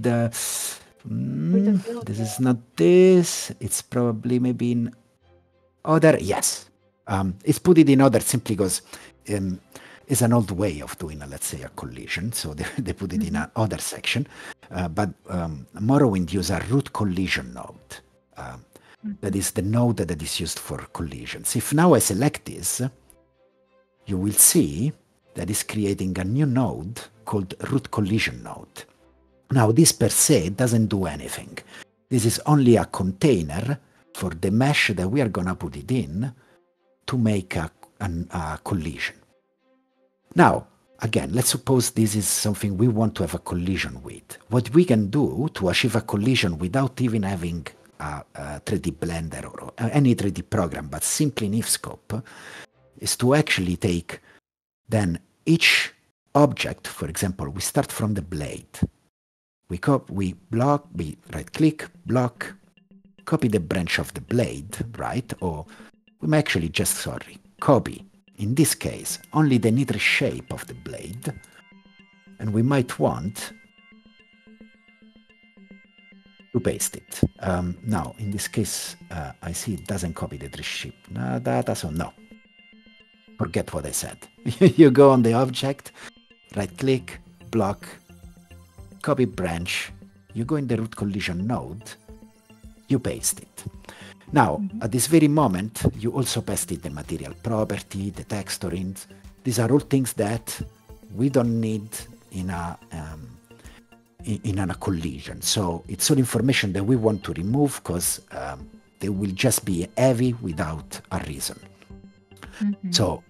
This is not this. It's probably maybe in other. Yes, it's put it in other simply because it's an old way of doing, let's say, a collision. So they put it in another section. But Morrowind uses a root collision node. That is the node that is used for collisions. If now I select this, you will see that it's creating a new node called root collision node. Now, this per se doesn't do anything. This is only a container for the mesh that we are going to put it in to make a collision. Now, again, let's suppose this is something we want to have a collision with. What we can do to achieve a collision without even having a 3D Blender or any 3D program, but simply Niscope, is to actually take then each object. For example, we start from the blade. We right-click, block, copy the branch of the blade, right? Or we may actually just, copy, in this case, only the nitrous shape of the blade. And we might want to paste it. Now, in this case, I see it doesn't copy the nitrous shape data, so no. Forget what I said. You go on the object, right-click, block, copy branch, you go in the root collision node, you paste it. Now, at this very moment, you also pasted the material property, the texture int. These are all things that we don't need in a collision. So it's all information that we want to remove because they will just be heavy without a reason. So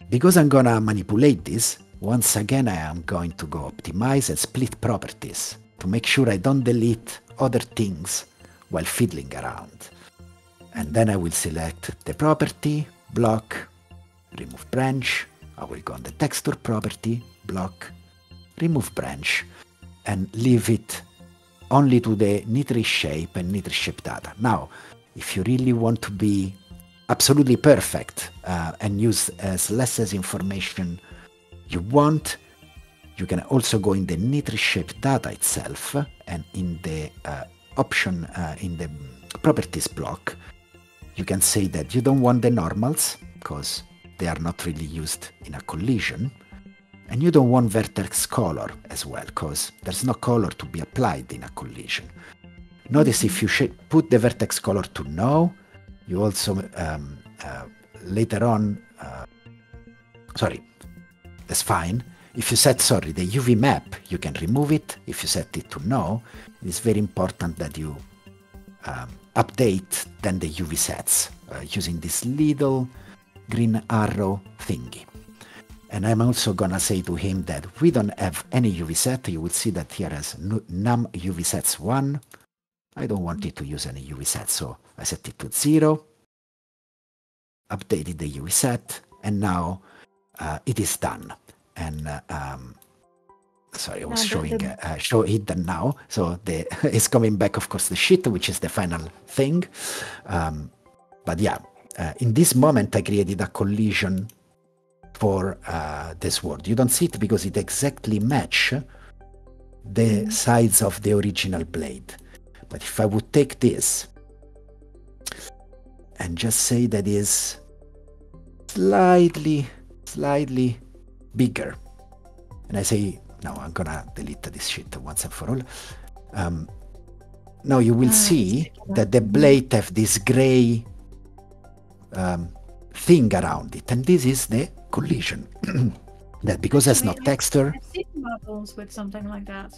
because I'm going to manipulate this, once again, I am going to go optimize and split properties to make sure I don't delete other things while fiddling around. And then I will select the property, block, remove branch. I will go on the texture property, block, remove branch, and leave it only to the nitrous shape and nitrous shape data. Now, if you really want to be absolutely perfect and use as less as information you want, you can also go in the nitrous shape data itself and in the option in the properties block, you can say that you don't want the normals because they are not really used in a collision, and you don't want vertex color as well because there's no color to be applied in a collision. Notice if you put the vertex color to no, you also later on, that's fine. If you set, the UV map, you can remove it. If you set it to no, it's very important that you update then the UV sets using this little green arrow thingy. And I'm also gonna say to him that we don't have any UV set. You will see that here as num UV sets 1. I don't want it to use any UV set, so I set it to 0. Updated the UV set, and now it is done. And sorry, I No, was showing show hidden now. So it's coming back, of course, the sheet, which is the final thing. But yeah, in this moment, I created a collision for the sword. You don't see it because it exactly match the sides of the original blade. But if I would take this and just say that is slightly bigger, and I say, no, I'm gonna delete this shit once and for all. Now you will see that the blade have this gray thing around it, and this is the collision. That because there's no texture. I've seen models with something like that.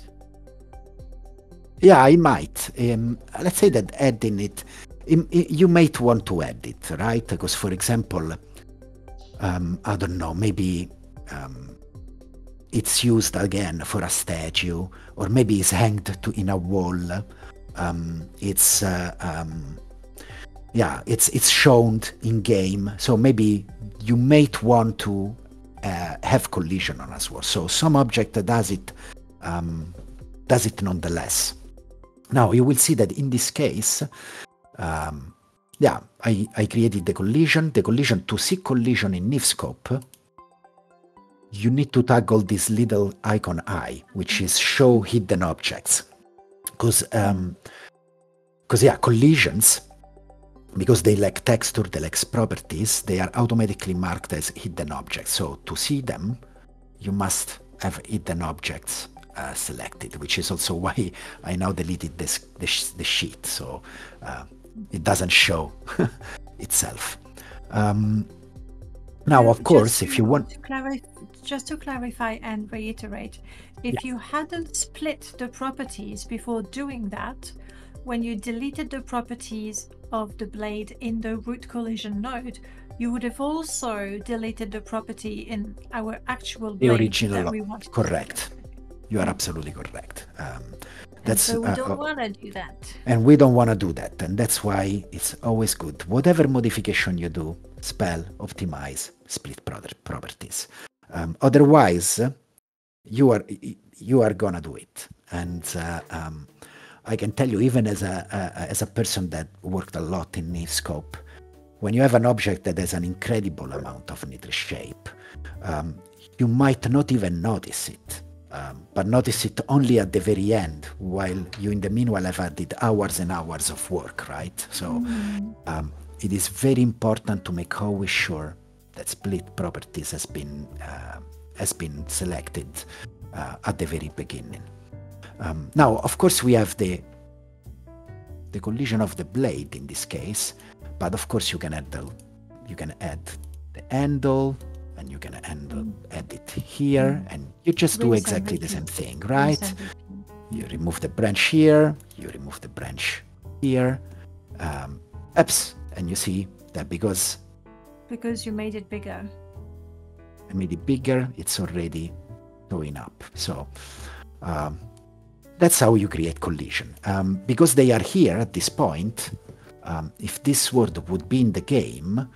Yeah, I might. Let's say that adding it, you might want to add it, right? Because, for example, I don't know, maybe it's used again for a statue, or maybe it's hanged in a wall. It's shown in game, so maybe you might want to have collision on a sword. So some object does it nonetheless. Now you will see that in this case, I created the collision. The collision, to see collision in Niscope, you need to toggle this little icon eye, which is show hidden objects. Because collisions, because they lack texture, they lack properties, they are automatically marked as hidden objects. So to see them, you must have hidden objects selected, which is also why I now deleted the sheet, so it doesn't show itself. Now, of course, if you want... Just to clarify and reiterate, if you hadn't split the properties before doing that, when you deleted the properties of the blade in the root collision node, you would have also deleted the property in our actual blade. The original, that we want. Correct. You are absolutely correct. So we don't want to do that. And we don't want to do that. And that's why it's always good. Whatever modification you do, spell, optimize, split properties. Otherwise, you are gonna do it. And I can tell you, even as a person that worked a lot in Niscope, when you have an object that has an incredible amount of nitrous shape, you might not even notice it. But notice it only at the very end, while you in the meanwhile have added hours and hours of work, right? So it is very important to make always sure that split properties has been selected at the very beginning. Now, of course, we have the collision of the blade in this case, but of course you can add the handle. And you can add it here, and you just do exactly the same thing, right? You remove the branch here, you remove the branch here, and you see that because you made it bigger. I made it bigger, it's already going up. So that's how you create collision. Because they are here at this point, if this word would be in the game,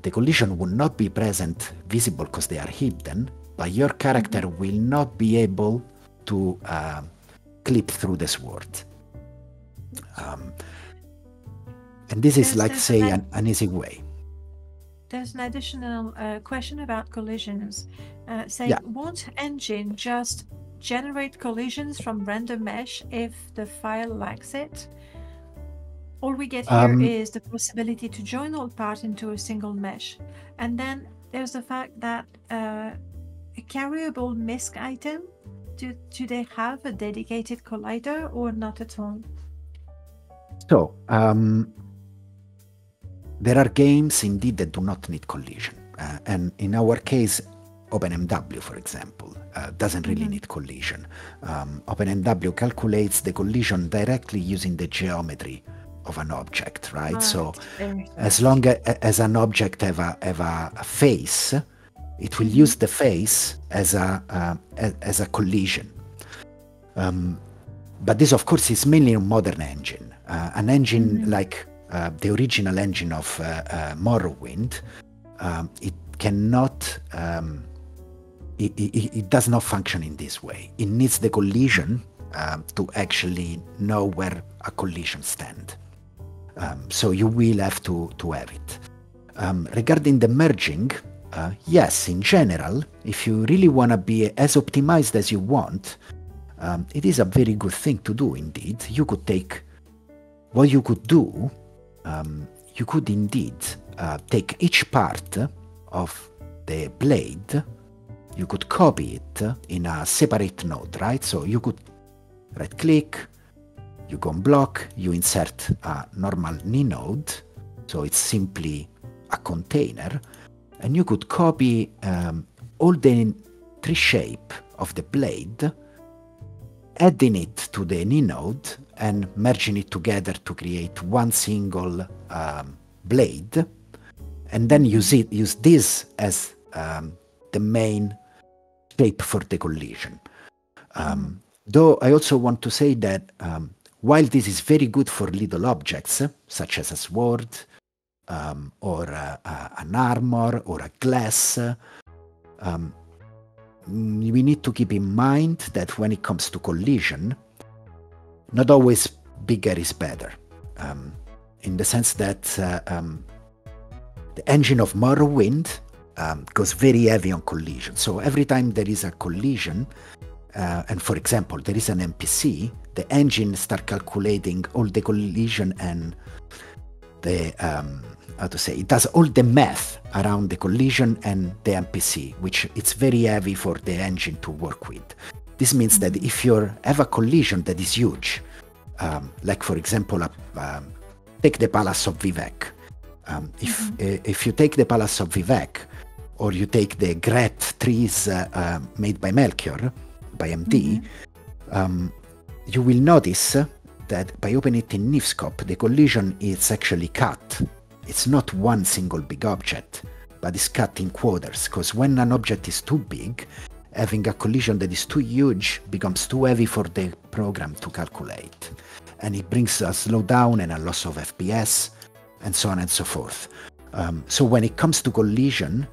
the collision will not be present, visible because they are hidden, but your character will not be able to clip through the sword. And this is like, say, an easy way. There's an additional question about collisions. Won't engine just generate collisions from random mesh if the file lacks it? All we get here is the possibility to join all parts into a single mesh. And then there's the fact that a carryable MISC item, do they have a dedicated collider or not at all? So, there are games indeed that do not need collision. And in our case, OpenMW, for example, doesn't really need collision. OpenMW calculates the collision directly using the geometry of an object, right? So as long as an object have a face, it will use the face as a collision. But this, of course, is mainly a modern engine. An engine like the original engine of Morrowind, it cannot it does not function in this way. It needs the collision to actually know where a collision stands. So you will have to have it. Regarding the merging, yes, in general, if you really want to be as optimized as you want, it is a very good thing to do indeed. You could take, what you could do, you could indeed take each part of the blade, you could copy it in a separate node, right? So you could right click, you go on block, you insert a normal knee node, so it's simply a container, and you could copy all the tree shape of the blade, adding it to the knee node and merging it together to create one single blade, and then use this as the main shape for the collision. Though I also want to say that while this is very good for little objects, such as a sword, or an armor, or a glass, we need to keep in mind that when it comes to collision, not always bigger is better. In the sense that the engine of Morrowind goes very heavy on collision. So every time there is a collision, and for example, there is an NPC, the engine starts calculating all the collision and the, it does all the math around the collision and the NPC, which it's very heavy for the engine to work with. This means that if you have a collision that is huge, like for example, take the Palace of Vivek. If you take the Palace of Vivek, or you take the Gret trees made by Melchior, by MD, you will notice that by opening it in Niscope, the collision is actually cut. It's not one single big object, but it's cut in quarters, because when an object is too big, having a collision that is too huge becomes too heavy for the program to calculate. And it brings a slowdown and a loss of FPS, and so on and so forth. So when it comes to collision,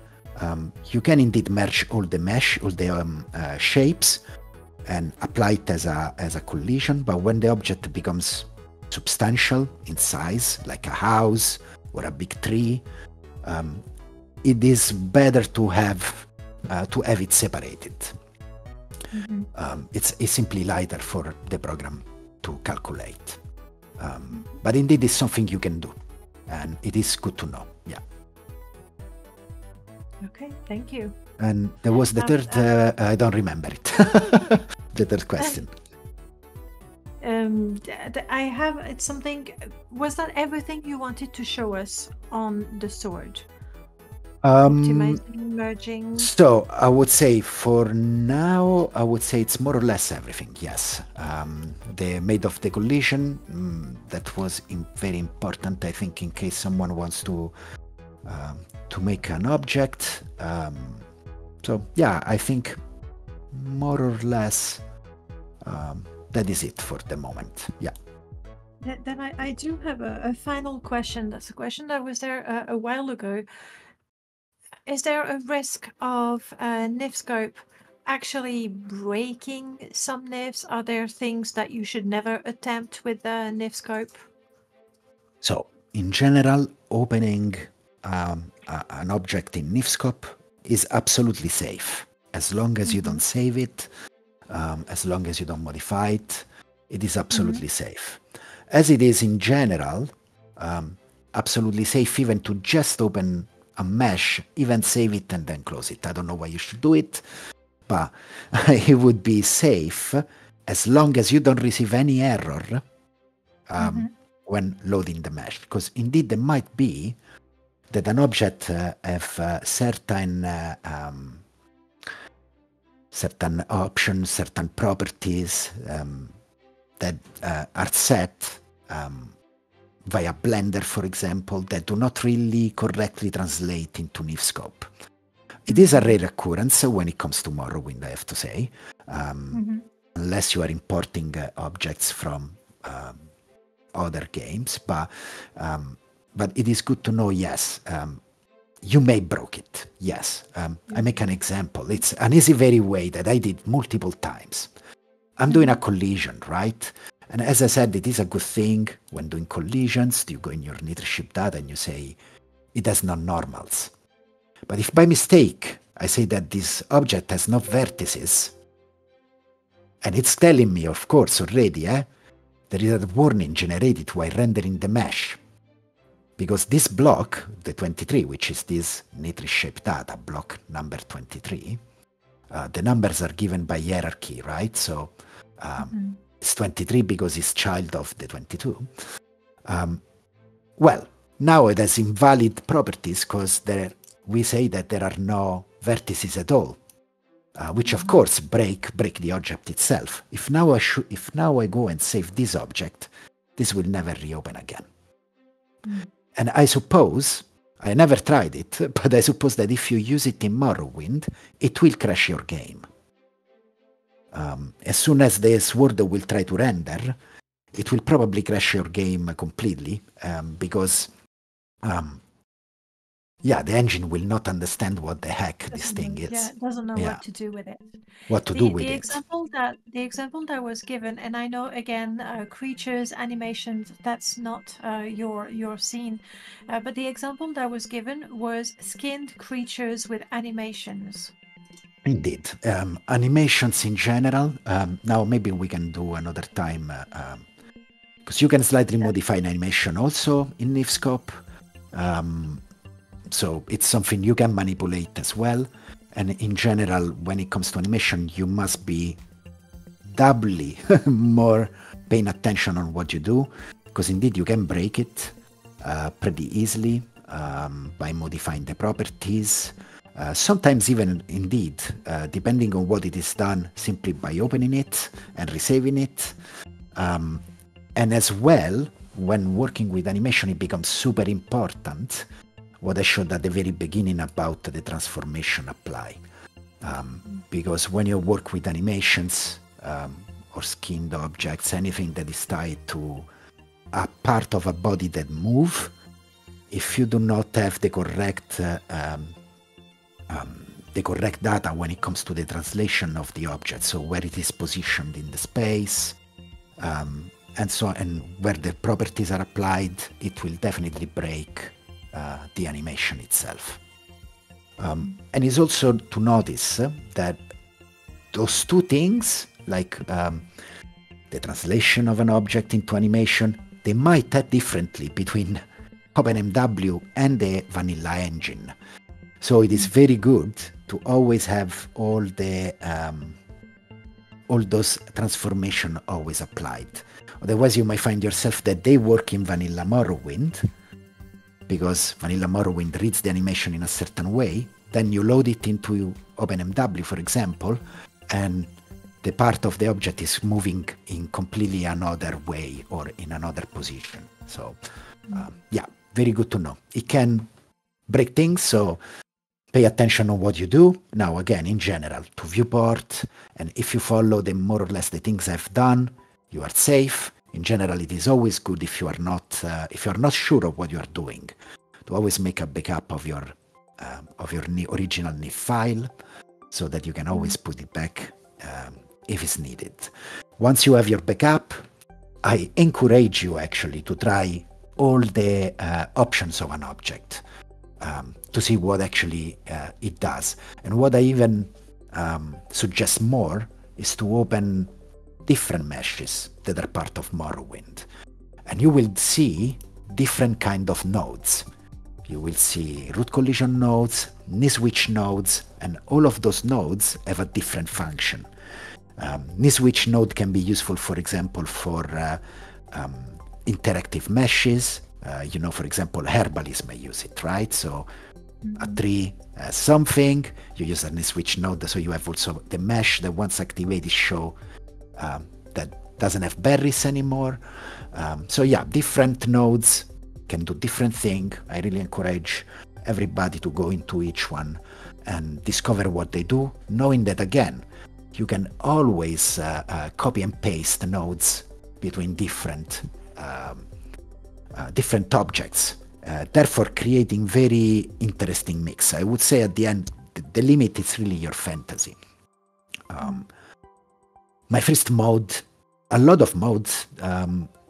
you can indeed merge all the mesh, all the shapes, and apply it as a collision. But when the object becomes substantial in size, like a house or a big tree, it is better to have it separated. It's simply lighter for the program to calculate. But indeed, it's something you can do, and it is good to know. Yeah. Okay, thank you. And there was the third, I don't remember it. The third question. I have, it's something, was that everything you wanted to show us on the sword? Optimizing, merging? So I would say for now, I would say it's more or less everything, yes. The made of the collision, that was very important, I think, in case someone wants to make an object. So yeah, I think more or less that is it for the moment. Yeah. Then I do have a final question. That's a question that was there a while ago. Is there a risk of Niscope actually breaking some nifs? Are there things that you should never attempt with Niscope? So in general, opening an object in Niscope is absolutely safe, as long as you don't save it, as long as you don't modify it. It is absolutely safe. As it is in general, absolutely safe even to just open a mesh, even save it and then close it. I don't know why you should do it, but it would be safe as long as you don't receive any error when loading the mesh. Because indeed there might be that an object have certain options, certain properties that are set via Blender, for example, that do not really correctly translate into Niscope. It is a rare occurrence when it comes to Morrowind, I have to say, unless you are importing objects from other games. But it is good to know, yes, you may broke it. Yes. I make an example. It's an easy, very way that I did multiple times. I'm doing a collision, right? And as I said, it is a good thing when doing collisions. You go in your Nitroship data and you say it has non-normals. But if by mistake I say that this object has no vertices, and it's telling me, of course, already, there is a warning generated while rendering the mesh. Because this block, the 23, which is this Nitroship data, block number 23, the numbers are given by hierarchy, right? So it's 23 because it's child of the 22. Well, now it has invalid properties because we say that there are no vertices at all, which of course break the object itself. If now I go and save this object, this will never reopen again. And I suppose, I never tried it, but I suppose that if you use it in Morrowind, it will crash your game. As soon as the sword will try to render, it will probably crash your game completely, because the engine will not understand what the heck this thing is. Yeah, it doesn't know what to do with it. The example that was given, and I know again, creatures, animations, that's not your scene, but the example that was given was skinned creatures with animations. Indeed. Animations in general, now maybe we can do another time, because you can slightly modify an animation also in Niscope. So it's something you can manipulate as well. And in general, when it comes to animation, you must be doubly more paying attention on what you do, because indeed you can break it pretty easily by modifying the properties. Sometimes even indeed, depending on what it is done, simply by opening it and resaving it. And as well, when working with animation, it becomes super important what I showed at the very beginning about the transformation apply. Because when you work with animations or skinned objects, anything that is tied to a part of a body that move, if you do not have the correct data when it comes to the translation of the object, so where it is positioned in the space, and so on, and where the properties are applied, it will definitely break the animation itself. And it's also to notice that those two things, like the translation of an object into animation, they might act differently between OpenMW and the vanilla engine. So it is very good to always have all those transformation always applied. Otherwise, you might find yourself that they work in vanilla Morrowind, because vanilla Morrowind reads the animation in a certain way. Then you load it into OpenMW, for example, and the part of the object is moving in completely another way or in another position. So, very good to know. It can break things, so pay attention on what you do. Now, again, in general, to viewport, and if you follow the more or less the things I've done, you are safe. In general, it is always good if you are not sure of what you are doing, to always make a backup of your original NIF file, so that you can always put it back if it's needed. Once you have your backup, I encourage you actually to try all the options of an object to see what actually it does. And what I even suggest more is to open different meshes that are part of Morrowind. And you will see different kind of nodes. You will see root collision nodes, Niswitch nodes, and all of those nodes have a different function. Niswitch node can be useful, for example, for interactive meshes. For example, herbalists may use it, right? So a tree has something, you use a Niswitch node, so you have also the mesh that once activated show that doesn't have berries anymore. Different nodes can do different things. I really encourage everybody to go into each one and discover what they do, knowing that, again, you can always copy and paste nodes between different objects. therefore creating very interesting mix. I would say at the end, the limit is really your fantasy. My first mode, a lot of modes,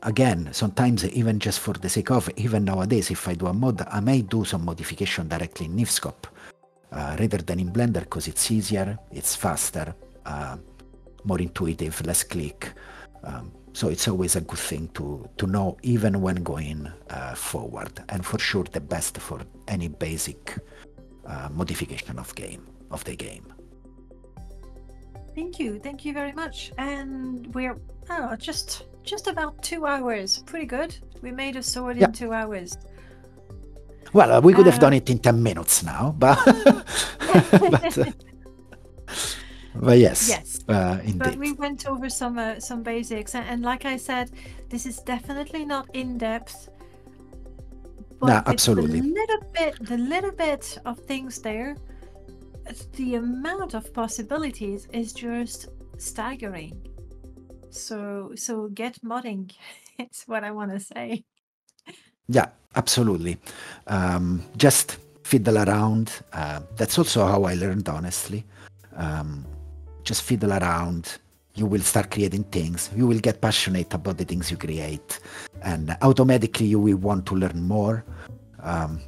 again, sometimes even just for the sake of, even nowadays, if I do a mod, I may do some modification directly in Niscope rather than in Blender, because it's easier, it's faster, more intuitive, less click. So it's always a good thing to know, even when going forward, and for sure the best for any basic modification of the game. Thank you very much. And we're just about 2 hours. Pretty good. We made a sword in 2 hours. Well, we could have done it in 10 minutes now, but but yes, indeed. But we went over some basics, and like I said, this is definitely not in depth. But no, absolutely. The little bit of things there, the amount of possibilities is just staggering. So get modding. It's what I want to say. Yeah, absolutely. Just fiddle around. That's also how I learned, honestly. Just fiddle around. You will start creating things. You will get passionate about the things you create, and automatically you will want to learn more.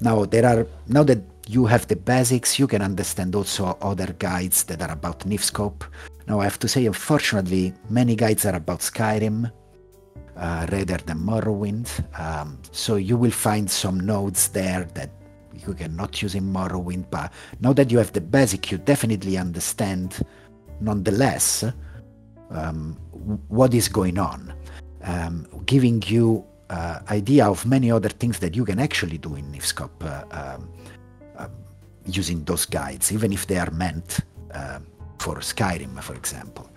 Now that you have the basics, you can understand also other guides that are about Niscope. Now I have to say, unfortunately, many guides are about Skyrim rather than Morrowind. So you will find some nodes there that you cannot use in Morrowind, but now that you have the basic, you definitely understand nonetheless what is going on, giving you idea of many other things that you can actually do in Niscope using those guides, even if they are meant for Skyrim, for example.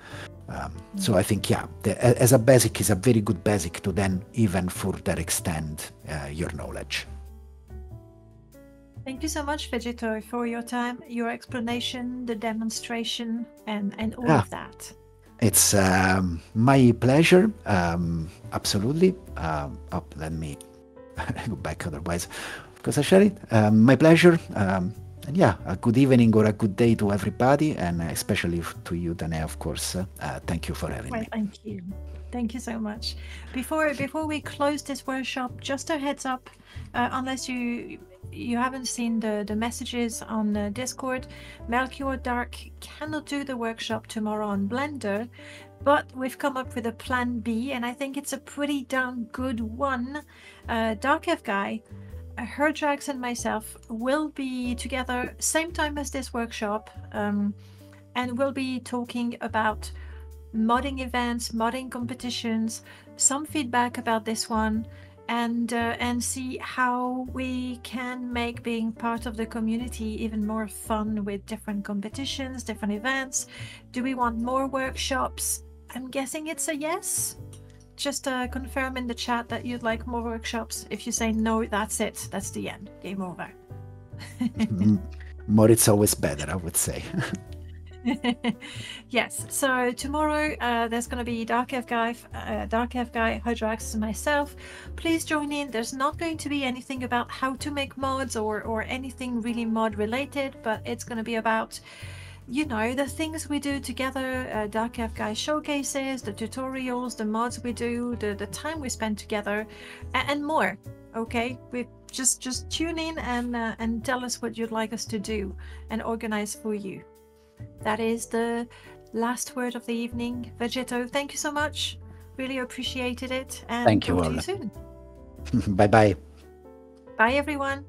So I think, as a basic is a very good basic to then even further extend your knowledge. Thank you so much, Vegetto, for your time, your explanation, the demonstration, and all of that. It's my pleasure, absolutely. Let me go back, otherwise, because I share it. My pleasure. And a good evening or a good day to everybody, and especially to you, Danae, of course. Thank you for having me. Thank you. Thank you so much. Before we close this workshop, just a heads up, unless you haven't seen the messages on Discord, Melchior Dark cannot do the workshop tomorrow on Blender, but we've come up with a plan B, and I think it's a pretty darn good one. Dark F Guy, Herdrax and myself will be together same time as this workshop, and we'll be talking about modding events, modding competitions, some feedback about this one, and see how we can make being part of the community even more fun with different competitions, different events. Do we want more workshops? I'm guessing it's a yes. Just confirm in the chat that you'd like more workshops. If you say no, that's it. That's the end. Game over. More, it's always better, I would say. Yes. So tomorrow there's going to be Dark F Guy, Hydrax, and myself. Please join in. There's not going to be anything about how to make mods or anything really mod related, but it's going to be about, you know, the things we do together, Dark F Guy showcases, the tutorials, the mods we do, the time we spend together, and more. Okay, we just tune in and tell us what you'd like us to do and organize for you. That is the last word of the evening. Veggetto, thank you so much. Really appreciated it. And thank you all. Talk to you soon. Bye bye. Bye everyone.